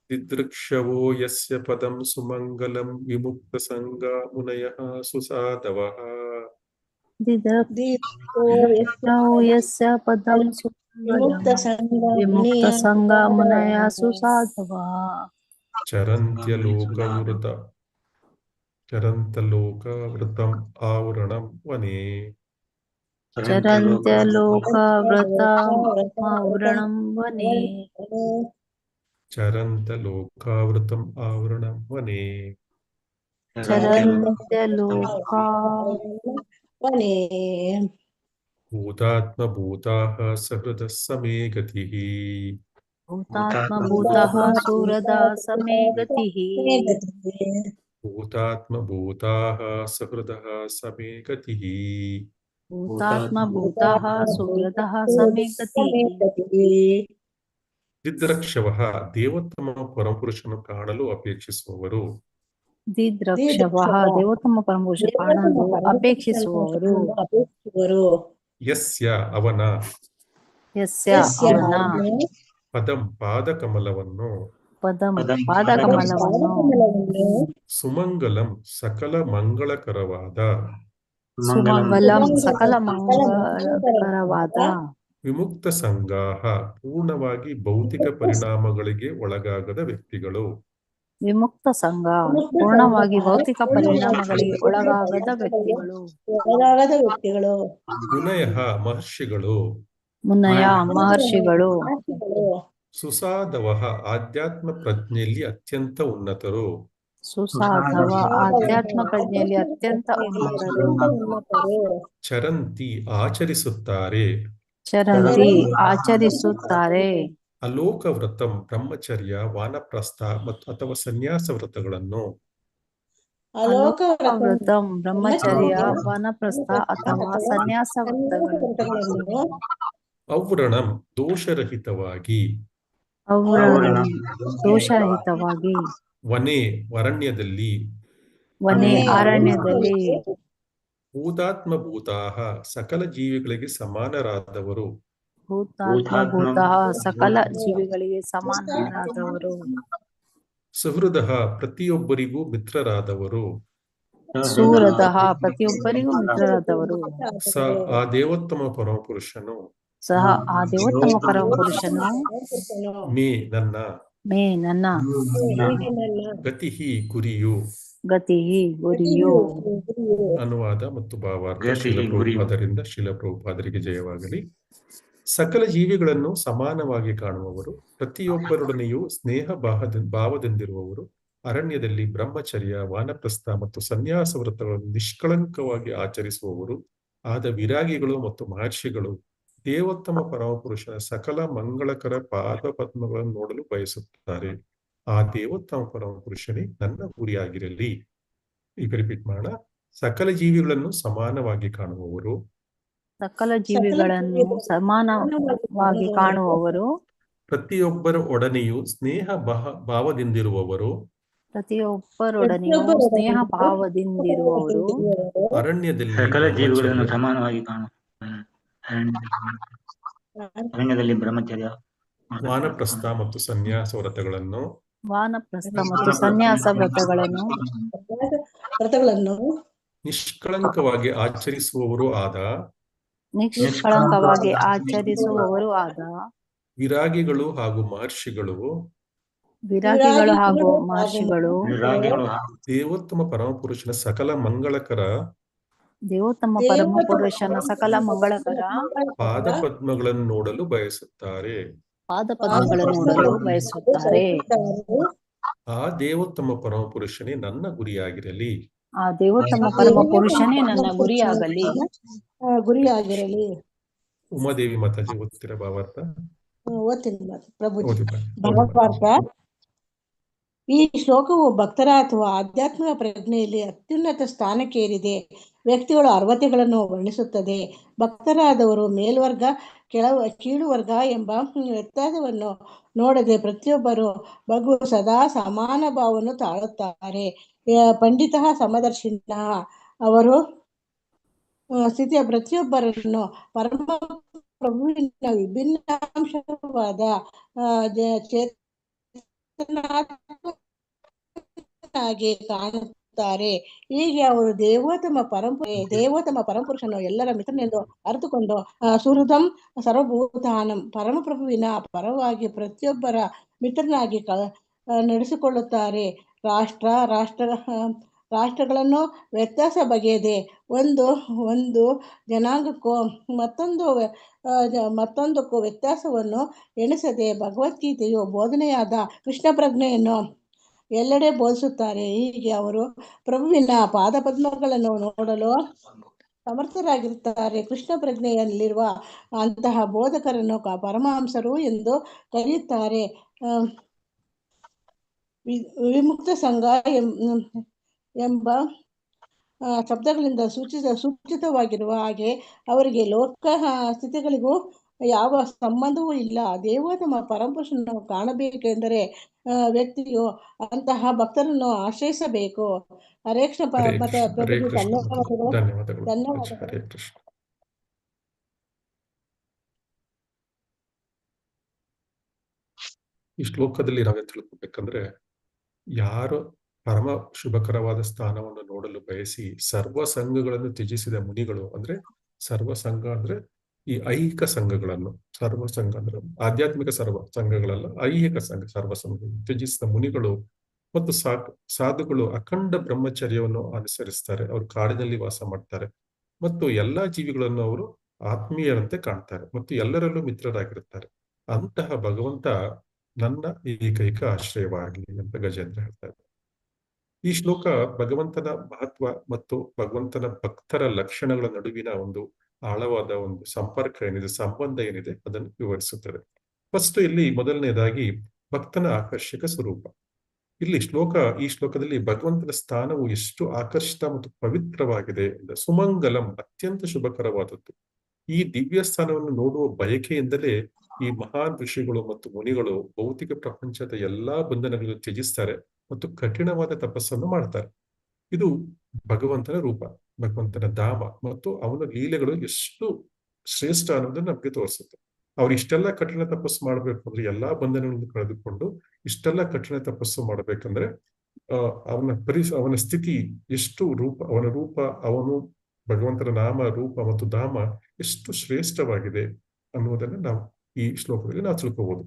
ದಿದೃಕ್ಷವೋ ಯಸ್ಯ ಪದಂ ಸುಮಂಗಲಂ ವಿಮುಕ್ತ ಸಂಗ ಮುನಯಃ ಸುಸಾಧವಃ ದಿದ್ರಕ್ಷವೋ ಯಸ್ಯ ಪದಂ ಸುಮಂಗಲಂ ವಿಮುಕ್ತ ಸಂಗ ಮುನಯ ಸುಸಾಧವ ಚರಂತ್ಯಲೋಕವೃತಂ ಆವರಣಂ ವನೇ ಚರಂತ್ಯಲೋಕವೃತಮಾವೃಣಂ ವನೇ ಚರಂತಲೋಕಾವೃತಂ ಆವರಣಂ ವನೇ ಚರಂತ್ಯಲೋಕವನೇ ಭೂತಾತ್ಮಭೂತಾಃ ಸಹೃದಃ ಸಮೇ ಗತಿಃ ಭೂತಾತ್ಮಭೂತಃ ಸುಹೃದಃ ಸಮೇ ಗತಿಃ ಭೂತಾತ್ಮಭೂತಾಃ ಸಹೃದಃ ಸಮೇ ಗತಿಃ ಭೂತಾತ್ಮಭೂತಃ ಸುಹೃದಃ ಸಮೇ ಗತಿಃ ದಿದ್ರಕ್ಷವಃ ದೇವೋತ್ತಮ ಪರಮಪುರುಷನು ಕಾಣಲು ಅಪೇಕ್ಷಿಸುವವರು ದಿದ್ರಕ್ಷವಃ ದೇವೋತ್ತಮ ಪರಮಪುರುಷ ಕಾಣಲು ಅಪೇಕ್ಷಿಸುವವರು ಯಸ್ಯ ಅವನ ಯಸ್ಯ ಅವನ ಪದಂ ಪಾದಕಮಲವನ್ನು ಪಾದಕಮಲವನ್ನು ಸುಮಂಗಲಂ ಸಕಲ ಮಂಗಳಕರವಾದ ಸುಮಂಗಲಂ ಸಕಲ ಮಂಗಳಕರವಾದ ವಿಮುಕ್ತ ಸಂಗಾಹ ಪೂರ್ಣವಾಗಿ ಭೌತಿಕ ಪರಿಣಾಮಗಳಿಗೆ ಒಳಗಾಗದ ವ್ಯಕ್ತಿಗಳು ವಿಮುಕ್ತ ಸಂಘ ಪೂರ್ಣವಾಗಿ ಭೌತಿಕ ಪರಿಣಾಮಗಳಿಗೆ ಒಳಗಾಗದ ವ್ಯಕ್ತಿಗಳು ಮುನಯಃ ಮಹರ್ಷಿಗಳು ಮುನಯ ಮಹರ್ಷಿಗಳು ಸುಸಾಧವಃ ಆಧ್ಯಾತ್ಮ ಪ್ರಜ್ಞೆಯಲ್ಲಿ ಅತ್ಯಂತ ಉನ್ನತರು ಸುಸಾಧವ ಆಧ್ಯಾತ್ಮ ಪ್ರಜ್ಞೆಯಲ್ಲಿ ಅತ್ಯಂತ ಉನ್ನತರು ಚರಂತಿ ಆಚರಿಸುತ್ತಾರೆ ಚರಂತಿ ಆಚರಿಸುತ್ತಾರೆ ಅಲೋಕವ್ರತಂ ಬ್ರಹ್ಮಚರ್ಯ ವಾನಪ್ರಸ್ಥ ಮತ್ತು ಅಥವಾ ಸನ್ಯಾಸ ವ್ರತಗಳನ್ನು ಅಲೋಕವ್ರತಂ ಬ್ರಹ್ಮಚರ್ಯ ವಾನಪ್ರಸ್ಥ ಅಥವಾ ಸನ್ಯಾಸ ವ್ರತಗಳನ್ನು ಔವ್ರಣಂ ದೋಷರಹಿತವಾಗಿ ದೋಷರಹಿತವಾಗಿ ವನೆ ಅರಣ್ಯದಲ್ಲಿ ವನೆ ಅರಣ್ಯದಲ್ಲಿ ಭೂತಾತ್ಮಭೂತಾಃ ಸಕಲ ಜೀವಿಗಳಿಗೆ ಸಮಾನರಾದವರು ಭೂತಾತ್ಮಭೂತಃ ಸಕಲ ಜೀವಿಗಳಿಗೆ ಸಮಾನರಾದವರು ಸುಹೃದಃ ಪ್ರತಿಯೊಬ್ಬರಿಗೂ ಮಿತ್ರರಾದವರು ಸುಹೃದಃ ಪ್ರತಿಯೊಬ್ಬರಿಗೂ ಮಿತ್ರರಾದವರು ಸ ಆ ದೇವೋತ್ತಮ ಪರಮಪುರುಷನು ಸಹ ಆ ದೇವೋತ್ತಮ ಪರಮಪುರುಷನು ಮೇ ನನ್ನ ಗತಿಹಿ ಗುರಿಯು ಗುರಿಯು ಅನುವಾದ ಮತ್ತು ಭಾವಾರ್ಥ ಶಿಲಪ್ರಭುಪಾದರಿಂದ ಶಿಲಪ್ರಭುಪಾದರಿಗೆ ಜಯವಾಗಲಿ. ಸಕಲ ಜೀವಿಗಳನ್ನು ಸಮಾನವಾಗಿ ಕಾಣುವವರು, ಪ್ರತಿಯೊಬ್ಬರೊಡನೆಯೂ ಸ್ನೇಹ ಭಾವದಿಂದಿರುವವರು, ಅರಣ್ಯದಲ್ಲಿ ಬ್ರಹ್ಮಚರ್ಯ ವಾನಪ್ರಸ್ಥ ಮತ್ತು ಸನ್ಯಾಸ ವ್ರತಗಳನ್ನು ನಿಷ್ಕಳಂಕವಾಗಿ ಆಚರಿಸುವವರು ಆದ ವಿರಾಗಿಗಳು ಮತ್ತು ಮಹರ್ಷಿಗಳು ದೇವೋತ್ತಮ ಪರಮಪುರುಷನ ಸಕಲ ಮಂಗಳಕರ ಪಾದ ಪದ್ಮಗಳನ್ನು ನೋಡಲು ಬಯಸುತ್ತಾರೆ. ಆ ದೇವೋತ್ತಮ ಪರಮಪುರುಷನೇ ನನ್ನ ಗುರಿಯಾಗಿರಲಿ. ಈಗ ರಿಪೀಟ್ ಮಾಡೋಣ. ಸಕಲ ಜೀವಿಗಳನ್ನು ಸಮಾನವಾಗಿ ಕಾಣುವವರು, ಸಕಲ ಜೀವಿಗಳನ್ನು ಸಮಾನವಾಗಿ ಕಾಣುವವರು, ಪ್ರತಿಯೊಬ್ಬರ ಒಡನೆಯೂ ಸ್ನೇಹ ಭಾವದಿಂದಿರುವವರು, ಪ್ರತಿಯೊಬ್ಬರೊಡನೆಯೂ ಸ್ನೇಹ ಭಾವದಿಂದಿರುವವರು, ಅರಣ್ಯದಲ್ಲಿ ಸಕಲ ಜೀವಿಗಳನ್ನು ಸಮಾನವಾಗಿ ಕಾಣುವ ಅರಣ್ಯದಲ್ಲಿ ಬ್ರಹ್ಮಚರ್ಯ ವಾನಪ್ರಸ್ಥ ಮತ್ತು ಸನ್ಯಾಸ ವ್ರತಗಳನ್ನು ನಿಷ್ಕಳಂಕವಾಗಿ ಆಚರಿಸುವವರು ಆದ ವಿರಾಗಿಗಳು ಹಾಗೂ ಮಹರ್ಷಿಗಳು ದೇವೋತ್ತಮ ಪರಮಪುರುಷನ ಸಕಲ ಮಂಗಳಕರ ಪಾದಪದ್ಮಗಳನ್ನು ನೋಡಲು ಬಯಸುತ್ತಾರೆ. ಆ ದೇವೋತ್ತಮ ಪರಮಪುರುಷನೇ ನನ್ನ ಗುರಿಯಾಗಿರಲಿ. ಉಮಾದೇವಿ ಮಾತಾಜಿ ಓದ್ತೀರಾ ಭಾವಾರ್ಥ? ಓದ್ತೀನಿ ಪ್ರಭುಜಿ. ಓದಿ ಭಾವಾರ್ಥ. ಈ ಶ್ಲೋಕವು ಭಕ್ತರ ಅಥವಾ ಆಧ್ಯಾತ್ಮಿಕ ಪ್ರಜ್ಞೆಯಲ್ಲಿ ಅತ್ಯುನ್ನತ ಸ್ಥಾನಕ್ಕೇರಿದೆ ವ್ಯಕ್ತಿಗಳ ಅರ್ಹತೆಗಳನ್ನು ವರ್ಣಿಸುತ್ತದೆ. ಭಕ್ತರಾದವರು ಮೇಲ್ವರ್ಗ ಕೀಳುವರ್ಗ ಎಂಬ ವ್ಯತ್ಯಾಸವನ್ನು ನೋಡದೆ ಪ್ರತಿಯೊಬ್ಬರು ಬಗ್ಗು ಸದಾ ಸಮಾನ ಭಾವವನ್ನು ತಾಳುತ್ತಾರೆ. ಪಂಡಿತ ಸಮದರ್ಶಿನ ಅವರು ಸ್ಥಿತಿಯ ಪ್ರತಿಯೊಬ್ಬರನ್ನು ಪರಮ ಪ್ರಭುವಿನ ವಿಭಿನ್ನಾಂಶವಾದ ಚೇತನಾಗಿ ಕಾಣುತ್ತಾರೆ. ಹೀಗೆ ಅವರು ದೇವೋತ್ತಮ ಪರಮಪುರುಷನು ಎಲ್ಲರ ಮಿತ್ರನೆಂದು ಅರಿತುಕೊಂಡು ಸುಹೃದಂ ಸರ್ವಭೂತಾನಂ ಪರಮಪ್ರಭುವಿನ ಪರವಾಗಿ ಪ್ರತಿಯೊಬ್ಬರ ಮಿತ್ರನಾಗಿ ನಡೆಸಿಕೊಳ್ಳುತ್ತಾರೆ. ರಾಷ್ಟ್ರಗಳನ್ನು ವ್ಯತ್ಯಾಸ ಬಗೆಯದೆ ಒಂದು ಜನಾಂಗಕ್ಕೂ ಮತ್ತೊಂದಕ್ಕೂ ವ್ಯತ್ಯಾಸವನ್ನು ಎಣಿಸದೆ ಭಗವದ್ಗೀತೆಯು ಬೋಧನೆಯಾದ ಕೃಷ್ಣ ಪ್ರಜ್ಞೆಯನ್ನು ಎಲ್ಲೆಡೆ ಬೋಧಿಸುತ್ತಾರೆ. ಹೀಗೆ ಅವರು ಪ್ರಭುವಿನ ಪಾದಪದ್ಮಗಳನ್ನು ನೋಡಲು ಸಮರ್ಥರಾಗಿರುತ್ತಾರೆ. ಕೃಷ್ಣ ಪ್ರಜ್ಞೆಯಲ್ಲಿರುವ ಅಂತಹ ಬೋಧಕರನ್ನು ಪರಮಹಂಸರು ಎಂದು ಕರೆಯುತ್ತಾರೆ. ವಿಮುಕ್ತ ಸಂಘ ಎಂಬ ಶಬ್ದಗಳಿಂದ ಸೂಚಿತವಾಗಿರುವ ಹಾಗೆ ಅವರಿಗೆ ಲೋಕ ಸ್ಥಿತಿಗಳಿಗೂ ಯಾವ ಸಂಬಂಧವೂ ಇಲ್ಲ. ದೇವೋತ್ತಮ ಪರಮಪುರುಷನನ್ನು ಕಾಣಬೇಕೆಂದರೆ ವ್ಯಕ್ತಿಯು ಅಂತಹ ಭಕ್ತರನ್ನು ಆಶ್ರಯಿಸಬೇಕು. ಹರೇ ಕೃಷ್ಣ. ಧನ್ಯವಾದಗಳು. ಹರೇ ಕೃಷ್ಣ. ಈ ಶ್ಲೋಕದಲ್ಲಿ ನಾವೇನ್ ತಿಳ್ಕೊಬೇಕಂದ್ರೆ, ಯಾರು ಪರಮ ಶುಭಕರವಾದ ಸ್ಥಾನವನ್ನು ನೋಡಲು ಬಯಸಿ ಸರ್ವ ಸಂಘಗಳನ್ನು ತ್ಯಜಿಸಿದ ಮುನಿಗಳು, ಅಂದ್ರೆ ಸರ್ವ ಸಂಘ ಅಂದ್ರೆ ಈ ಐಹಿಕ ಸಂಘಗಳನ್ನು, ಸರ್ವ ಸಂಘ ಅಂದ್ರೆ ಆಧ್ಯಾತ್ಮಿಕ ಸರ್ವ ಸಂಘಗಳಲ್ಲ, ಐಹಿಕ ಸಂಘ ಸರ್ವ ಸಂಘ ತ್ಯಜಿಸಿದ ಮುನಿಗಳು ಮತ್ತು ಸಾಧುಗಳು ಅಖಂಡ ಬ್ರಹ್ಮಚರ್ಯವನ್ನು ಅನುಸರಿಸ್ತಾರೆ. ಅವರು ಕಾಡಿನಲ್ಲಿ ವಾಸ ಮಾಡ್ತಾರೆ ಮತ್ತು ಎಲ್ಲಾ ಜೀವಿಗಳನ್ನು ಅವರು ಆತ್ಮೀಯರಂತೆ ಕಾಣ್ತಾರೆ ಮತ್ತು ಎಲ್ಲರಲ್ಲೂ ಮಿತ್ರರಾಗಿರುತ್ತಾರೆ. ಅಂತಹ ಭಗವಂತ ನನ್ನ ಏಕೈಕ ಆಶ್ರಯವಾಗಲಿ ಅಂತ ಗಜೇಂದ್ರ ಹೇಳ್ತಾ ಇದ್ದಾರೆ. ಈ ಶ್ಲೋಕ ಭಗವಂತನ ಮಹತ್ವ ಮತ್ತು ಭಗವಂತನ ಭಕ್ತರ ಲಕ್ಷಣಗಳ ನಡುವಿನ ಒಂದು ಆಳವಾದ ಒಂದು ಸಂಪರ್ಕ ಏನಿದೆ, ಸಂಬಂಧ ಏನಿದೆ, ಅದನ್ನು ವಿವರಿಸುತ್ತದೆ. ಫಸ್ಟ್ ಇಲ್ಲಿ ಮೊದಲನೇದಾಗಿ ಭಕ್ತನ ಆಕರ್ಷಕ ಸ್ವರೂಪ. ಇಲ್ಲಿ ಈ ಶ್ಲೋಕದಲ್ಲಿ ಭಗವಂತನ ಸ್ಥಾನವು ಎಷ್ಟು ಆಕರ್ಷಿತ ಮತ್ತು ಪವಿತ್ರವಾಗಿದೆ. ಸುಮಂಗಲಂ, ಅತ್ಯಂತ ಶುಭಕರವಾದದ್ದು. ಈ ದಿವ್ಯ ಸ್ಥಾನವನ್ನು ನೋಡುವ ಬಯಕೆಯಿಂದಲೇ ಈ ಮಹಾನ್ ಋಷಿಗಳು ಮತ್ತು ಮುನಿಗಳು ಭೌತಿಕ ಪ್ರಪಂಚದ ಎಲ್ಲಾ ಬಂಧನಗಳನ್ನು ತ್ಯಜಿಸ್ತಾರೆ ಮತ್ತು ಕಠಿಣವಾದ ತಪಸ್ಸನ್ನು ಮಾಡ್ತಾರೆ. ಇದು ಭಗವಂತನ ರೂಪ, ಭಗವಂತನ ಧಾಮ ಮತ್ತು ಅವನ ಲೀಲೆಗಳು ಎಷ್ಟು ಶ್ರೇಷ್ಠ ಅನ್ನೋದನ್ನ ನಮ್ಗೆ ತೋರಿಸುತ್ತೆ. ಅವ್ರು ಇಷ್ಟೆಲ್ಲ ಕಠಿಣ ತಪಸ್ಸು ಮಾಡ್ಬೇಕು ಅಂದ್ರೆ, ಎಲ್ಲಾ ಬಂಧನಗಳನ್ನು ಕಳೆದುಕೊಂಡು ಇಷ್ಟೆಲ್ಲ ಕಠಿಣ ತಪಸ್ಸು ಮಾಡ್ಬೇಕಂದ್ರೆ ಅವನ ಸ್ಥಿತಿ ಎಷ್ಟು ಅವನು ಭಗವಂತನ ನಾಮ, ರೂಪ ಮತ್ತು ಧಾಮ ಎಷ್ಟು ಶ್ರೇಷ್ಠವಾಗಿದೆ ಅನ್ನುವುದನ್ನು ನಾವು ಈ ಶ್ಲೋಕದಲ್ಲಿ ನಾವು ತಿಳ್ಕೋಬಹುದು.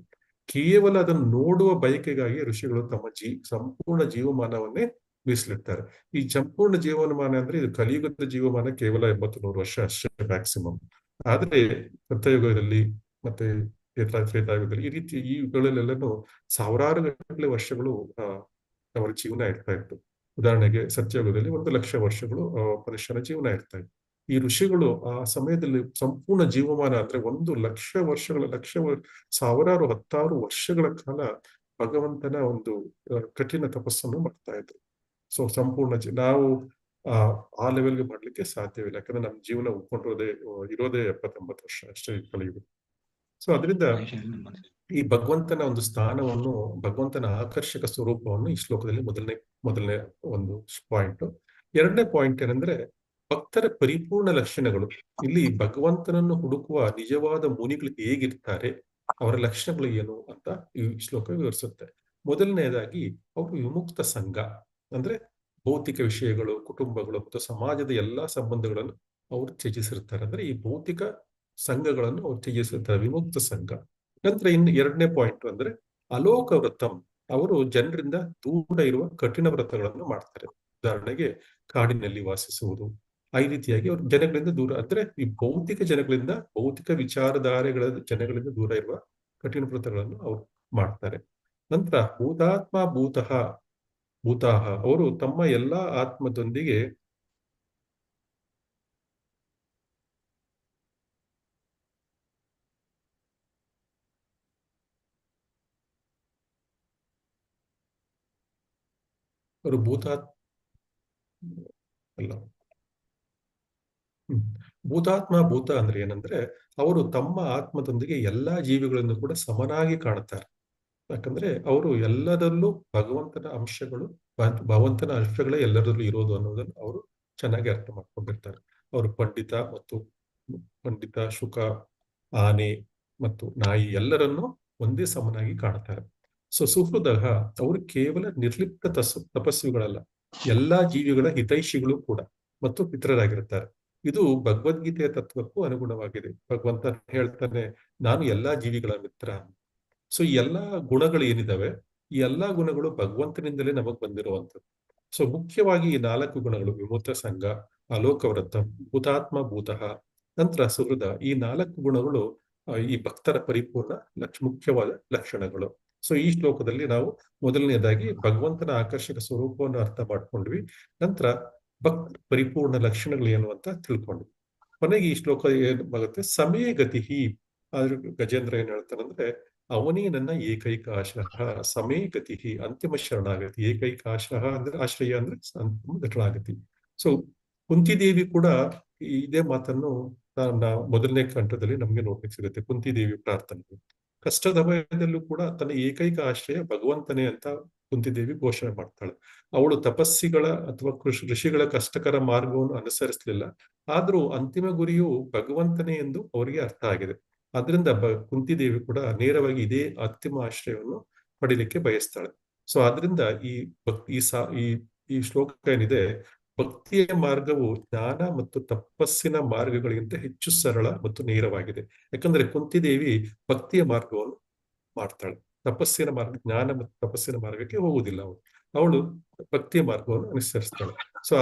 ಕೇವಲ ಅದನ್ನು ನೋಡುವ ಬಯಕೆಗಾಗಿ ಋಷಿಗಳು ತಮ್ಮ ಸಂಪೂರ್ಣ ಜೀವಮಾನವನ್ನೇ ಮೀಸಲಿಡ್ತಾರೆ. ಈ ಸಂಪೂರ್ಣ ಜೀವಮಾನ ಅಂದ್ರೆ ಇದು ಕಲಿಯುಗದ ಜೀವಮಾನ ಕೇವಲ 80-100 ವರ್ಷ ಅಷ್ಟೇ ಮ್ಯಾಕ್ಸಿಮಮ್. ಆದ್ರೆ ಸತ್ಯಯುಗದಲ್ಲಿ ಮತ್ತೆ ತ್ರೇತಾಯುಗದಲ್ಲಿ ಈ ರೀತಿ ಈ ಯುಗಗಳಲ್ಲೆಲ್ಲನೂ ಸಾವಿರಾರು ಗಟ್ಟಲೆ ವರ್ಷಗಳು ಅವರ ಜೀವನ ಇರ್ತಾ ಇತ್ತು. ಉದಾಹರಣೆಗೆ ಸತ್ಯಯುಗದಲ್ಲಿ 1,00,000 ವರ್ಷಗಳು ಮನುಷ್ಯನ ಜೀವನ ಇರ್ತಾ ಇತ್ತು. ಈ ಋಷಿಗಳು ಆ ಸಮಯದಲ್ಲಿ ಸಂಪೂರ್ಣ ಜೀವಮಾನ ಅಂದ್ರೆ 1,00,000 ವರ್ಷಗಳ ಸಾವಿರಾರು 10,000 ವರ್ಷಗಳ ಕಾಲ ಭಗವಂತನ ಒಂದು ಕಠಿಣ ತಪಸ್ಸನ್ನು ಮಾಡ್ತಾ ಇದ್ರು. ಸೊ ಸಂಪೂರ್ಣ ನಾವು ಆ ಲೆವೆಲ್ಗೆ ಮಾಡ್ಲಿಕ್ಕೆ ಸಾಧ್ಯವಿಲ್ಲ, ಯಾಕಂದ್ರೆ ನಮ್ಮ ಜೀವನ ಇರೋದೇ 70-80 ವರ್ಷ ಅಷ್ಟೇ ಕಲಿಯುವುದು. ಸೊ ಅದರಿಂದ ಈ ಭಗವಂತನ ಒಂದು ಸ್ಥಾನವನ್ನು, ಭಗವಂತನ ಆಕರ್ಷಕ ಸ್ವರೂಪವನ್ನು ಈ ಶ್ಲೋಕದಲ್ಲಿ ಮೊದಲನೇ ಒಂದು ಪಾಯಿಂಟ್. ಎರಡನೇ ಪಾಯಿಂಟ್ ಏನಂದ್ರೆ ಭಕ್ತರ ಪರಿಪೂರ್ಣ ಲಕ್ಷಣಗಳು. ಇಲ್ಲಿ ಭಗವಂತನನ್ನು ಹುಡುಕುವ ನಿಜವಾದ ಮುನಿಗಳು ಹೇಗಿರ್ತಾರೆ, ಅವರ ಲಕ್ಷಣಗಳು ಏನು ಅಂತ ಈ ಶ್ಲೋಕ ವಿವರಿಸುತ್ತೆ. ಮೊದಲನೇದಾಗಿ ಅವರು ವಿಮುಕ್ತ ಸಂಘ ಅಂದ್ರೆ ಭೌತಿಕ ವಿಷಯಗಳು, ಕುಟುಂಬಗಳು ಮತ್ತು ಸಮಾಜದ ಎಲ್ಲಾ ಸಂಬಂಧಗಳನ್ನು ಅವರು ತ್ಯಜಿಸಿರ್ತಾರೆ. ಅಂದ್ರೆ ಈ ಭೌತಿಕ ಸಂಘಗಳನ್ನು ಅವರು ತ್ಯಜಿಸಿರ್ತಾರೆ, ವಿಮುಕ್ತ ಸಂಘ. ನಂತರ ಎರಡನೇ ಪಾಯಿಂಟ್ ಅಂದ್ರೆ ಅಲೋಕ ವ್ರತಂ, ಅವರು ಜನರಿಂದ ದೂರ ಇರುವ ಕಠಿಣ ವ್ರತಗಳನ್ನು ಮಾಡ್ತಾರೆ. ಉದಾಹರಣೆಗೆ ಕಾಡಿನಲ್ಲಿ ವಾಸಿಸುವುದು, ಈ ರೀತಿಯಾಗಿ ಅವರು ಜನಗಳಿಂದ ದೂರ, ಅಂದ್ರೆ ಈ ಭೌತಿಕ ಜನಗಳಿಂದ, ಭೌತಿಕ ವಿಚಾರಧಾರೆಗಳ ಜನಗಳಿಂದ ದೂರ ಇರುವ ಕಠಿಣ ವ್ರತಗಳನ್ನು ಅವರು ಮಾಡ್ತಾರೆ. ನಂತರ ಭೂತಾಹ, ಅವರು ತಮ್ಮ ಎಲ್ಲಾ ಆತ್ಮದೊಂದಿಗೆ ಅವರು ಅಲ್ಲ ಭೂತ ಅಂದ್ರೆ ಏನಂದ್ರೆ ಅವರು ತಮ್ಮ ಆತ್ಮದೊಂದಿಗೆ ಎಲ್ಲಾ ಜೀವಿಗಳನ್ನು ಕೂಡ ಸಮನಾಗಿ ಕಾಣುತ್ತಾರೆ. ಯಾಕಂದ್ರೆ ಅವರು ಎಲ್ಲದರಲ್ಲೂ ಭಗವಂತನ ಅಂಶಗಳೇ ಎಲ್ಲರಲ್ಲೂ ಇರೋದು ಅನ್ನೋದನ್ನು ಅವರು ಚೆನ್ನಾಗಿ ಅರ್ಥ ಮಾಡ್ಕೊಂಡಿರ್ತಾರೆ. ಅವರು ಪಂಡಿತ, ಶುಕ, ಆನೆ ಮತ್ತು ನಾಯಿ ಎಲ್ಲರನ್ನೂ ಒಂದೇ ಸಮನಾಗಿ ಕಾಣುತ್ತಾರೆ. ಸುಹೃದಃ ಅವರು ಕೇವಲ ನಿರ್ಲಿಪ್ತ ತಪಸ್ವಿಗಳಲ್ಲ, ಎಲ್ಲಾ ಜೀವಿಗಳ ಹಿತೈಷಿಗಳು ಕೂಡ ಮತ್ತು ಪಿತರರಾಗಿರುತ್ತಾರೆ. ಇದು ಭಗವದ್ಗೀತೆಯ ತತ್ವಕ್ಕೂ ಅನುಗುಣವಾಗಿದೆ. ಭಗವಂತ ಹೇಳ್ತಾನೆ, ನಾನು ಎಲ್ಲಾ ಜೀವಿಗಳ ಮಿತ್ರ. ಈ ಎಲ್ಲಾ ಗುಣಗಳು ಏನಿದಾವೆ, ಈ ಎಲ್ಲಾ ಗುಣಗಳು ಭಗವಂತನಿಂದಲೇ ನಮಗ್ ಬಂದಿರುವಂಥದ್ದು. ಮುಖ್ಯವಾಗಿ ಈ 4 ಗುಣಗಳು, ವಿಮೂರ್ತ ಸಂಘ, ಅಲೋಕವೃತ್ತ, ಭೂತಾತ್ಮ ಭೂತಃ, ನಂತರ ಸುಹೃದ, ಈ 4 ಗುಣಗಳು ಈ ಭಕ್ತರ ಪರಿಪೂರ್ಣ ಮುಖ್ಯವಾದ ಲಕ್ಷಣಗಳು. ಈ ಶ್ಲೋಕದಲ್ಲಿ ನಾವು ಮೊದಲನೇದಾಗಿ ಭಗವಂತನ ಆಕರ್ಷಕ ಸ್ವರೂಪವನ್ನು ಅರ್ಥ ಮಾಡ್ಕೊಂಡ್ವಿ. ನಂತರ ಭಕ್ತರ ಪರಿಪೂರ್ಣ ಲಕ್ಷಣಗಳು ಏನು ಅಂತ ತಿಳ್ಕೊಂಡ್ವಿ. ಕೊನೆಗೆ ಈ ಶ್ಲೋಕ ಏನಾಗುತ್ತೆ, ಸಮೇ ಗತಿ. ಆದ್ರೆ ಗಜೇಂದ್ರ ಏನ್ ಹೇಳ್ತಾನಂದ್ರೆ, ಅವನೇ ನನ್ನ ಏಕೈಕ ಆಶ್ರಯ, ಸಮೇ ಗತಿ, ಅಂತಿಮ ಶರಣಾಗತಿ. ಏಕೈಕ ಆಶ್ರಯ ಅಂದ್ರೆ ಅಂತಿಮ ಶರಣಾಗತಿ. ಕುಂತಿದೇವಿ ಕೂಡ ಇದೇ ಮಾತನ್ನು ಮೊದಲನೇ ಕಂಠದಲ್ಲಿ ನಮ್ಗೆ ನೋಡ್ಲಿಕ್ಕೆ ಸಿಗುತ್ತೆ. ಕುಂತಿದೇವಿ ಪ್ರಾರ್ಥನೆ, ಕಷ್ಟದ ಸಮಯದಲ್ಲೂ ಕೂಡ ತನ್ನ ಏಕೈಕ ಆಶ್ರಯ ಭಗವಂತನೇ ಅಂತ ಕುಂತಿದೇವಿ ಘೋಷಣೆ ಮಾಡ್ತಾಳೆ. ಅವಳು ತಪಸ್ಸಿಗಳ ಅಥವಾ ಋಷಿಗಳ ಕಷ್ಟಕರ ಮಾರ್ಗವನ್ನು ಅನುಸರಿಸಲಿಲ್ಲ, ಆದ್ರೂ ಅಂತಿಮ ಗುರಿಯು ಭಗವಂತನೇ ಎಂದು ಅವರಿಗೆ ಅರ್ಥ ಆಗಿದೆ. ಆದ್ರಿಂದ ಕುಂತಿದೇವಿ ಕೂಡ ನೇರವಾಗಿ ಇದೇ ಅಂತಿಮ ಆಶ್ರಯವನ್ನು ಪಡಿಲಿಕ್ಕೆ ಬಯಸ್ತಾಳೆ. ಆದ್ರಿಂದ ಈ ಶ್ಲೋಕ ಏನಿದೆ, ಭಕ್ತಿಯ ಮಾರ್ಗವು ಜ್ಞಾನ ಮತ್ತು ತಪಸ್ಸಿನ ಮಾರ್ಗಗಳಿಗಿಂತ ಹೆಚ್ಚು ಸರಳ ಮತ್ತು ನೇರವಾಗಿದೆ. ಯಾಕಂದ್ರೆ ಕುಂತಿದೇವಿ ಭಕ್ತಿಯ ಮಾರ್ಗವನ್ನು ಮಾಡ್ತಾಳೆ, ಜ್ಞಾನ ಮತ್ತು ತಪಸ್ಸಿನ ಮಾರ್ಗಕ್ಕೆ ಹೋಗುವುದಿಲ್ಲ. ಅವಳು ಭಕ್ತಿಯ ಮಾರ್ಗವನ್ನು ಅನುಸರಿಸ್ತಾಳೆ.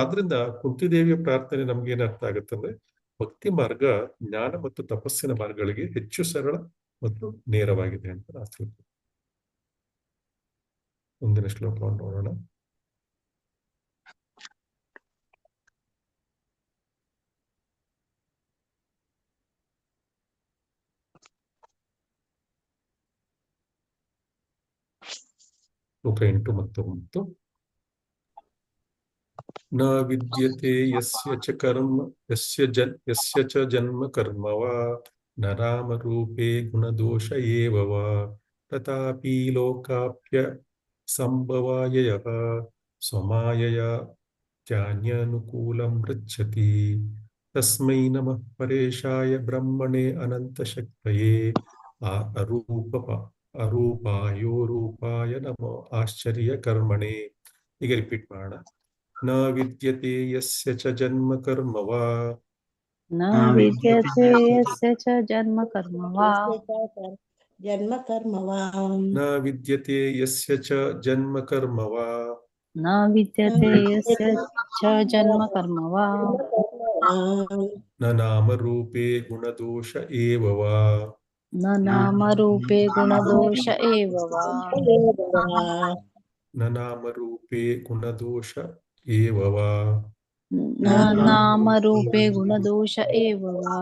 ಆದ್ರಿಂದ ಕುಂತಿದೇವಿಯ ಪ್ರಾರ್ಥನೆ ನಮ್ಗೆ ಏನ್ ಅರ್ಥ ಆಗುತ್ತಂದ್ರೆ, ಭಕ್ತಿ ಮಾರ್ಗ ಜ್ಞಾನ ಮತ್ತು ತಪಸ್ಸಿನ ಮಾರ್ಗಗಳಿಗೆ ಹೆಚ್ಚು ಸರಳ ಮತ್ತು ನೇರವಾಗಿದೆ ಅಂತ ಅರ್ಥ. ಮುಂದಿನ ಶ್ಲೋಕವನ್ನು ನೋಡೋಣ. ಶ್ಲೋಕ 8 ಮತ್ತು 9. ನ ವಿದ್ಯತೆ ಯಸ್ಯ ಚ ಜನ್ಮ ಕರ್ಮ ವಾ ನರಾಮ ರೂಪೇ ಗುಣದೋಷ ಏವ ವಾ ತಥಾಪಿ ಲೋಕಾಪ್ಯ ಸಂಭವಾಯ ಸ್ವಮಾಯಯ ತ್ಯಾನ್ಯನುಕೂಲಂ ಮೃಚ್ಛತಿ. ತಸ್ಮೈ ನಮಃ ಪರೇಶಾಯ ಬ್ರಹ್ಮಣೇ ಅನಂತ ಶಕ್ತಯೇ ಅರೂಪಾಯೋ ರೂಪಾಯ ನಮೋ ಆಶ್ಚರ್ಯ ಕರ್ಮಣೆ. ಈಗ ರಿಪೀಟ್ ಮಾಡೋಣ. ನ ವಿದ್ಯತೆ ಯಸ್ಯ ಚ ಜನ್ಮ ಕರ್ಮ ವಾ ನ ವಿದ್ಯತೆ ಯಸ್ಯ ಚ ಜನ್ಮ ಕರ್ಮ ವಾ ನ ವಿದ್ಯತೆ ಯಸ್ಯ ಚ ಜನ್ಮ ಕರ್ಮ ವಾ ನ ವಿದ್ಯತೆ ಯಸ್ಯ ಚ ಜನ್ಮ ಕರ್ಮ ವಾ ನ ನಾಮ ರೂಪೇ ಗುಣದೋಷ ಏವ ವಾ ನ ನಾಮ ರೂಪೇ ಗುಣದೋಷ ಏವ ವಾ ನ ನಾಮ ರೂಪೇ ಗುಣದೋಷ ಏವ ವಾ ನ ನಾಮ ರೂಪೇ ಗುಣದೋಷ ಏವ ವಾ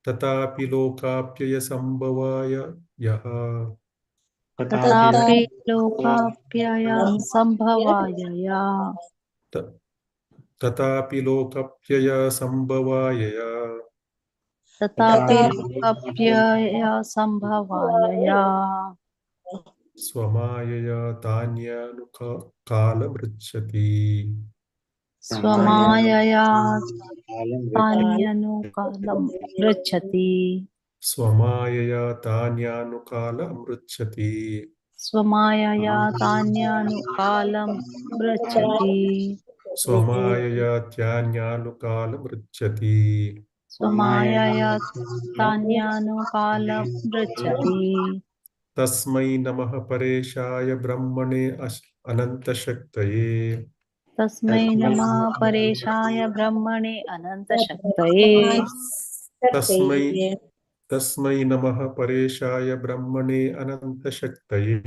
ತಥಾಪಿ ಲೋಕಾಪ್ಯಯ ಸಂಭವಾಯ ಯಃ ತಥಾಪಿ ಲೋಕಾಪ್ಯಯ ಸಂಭವಾಯ ತಥಾಪಿ ಲೋಕಾಪ್ಯಯ ಸಂಭವಾಯ ತಥಾಪಿ ಲೋಕಾಪ್ಯಯ ಸಂಭವಾಯ ಸ್ವಮಾಯಯ ತಾನ್ಯನುಕಾಲ ಮೃಚ್ಛತಿ. ಸ್ವಮಾಯಯ ತಾನ್ಯನುಕಾಲಂ ಮೃಚ್ಛತಿ. ಸ್ವಮಾಯಯ ತಾನ್ಯನುಕಾಲ ಮೃಚ್ಛತಿ. ಸ್ವಮಾಯಯ ತಾನ್ಯನುಕಾಲಂ ಮೃಚ್ಛತಿ. ಸ್ವಮಾಯಯ ತ್ಯಾನ್ಯನುಕಾಲ ಮೃಚ್ಛತಿ. ಸ್ವಮಾಯಯ ತಾನ್ಯನುಕಾಲಂ ಮೃಚ್ಛತಿ. ತಸ್ಮೈ ನಮಃ ಪರೇಶಾಯ ಬ್ರಹ್ಮಣೇ ಅನಂತ ಶಕ್ತಯೇ. ತಸ್ಮೈ ನಮಃ ಪರೇಶಾಯ ಬ್ರಹ್ಮಣೇ ಅನಂತ ಶಕ್ತಯೇ. ತಸ್ಮೈ ನಮಃ ಪರೇಶಾಯ ಬ್ರಹ್ಮಣೇ ಅನಂತ ಶಕ್ತಯೇ.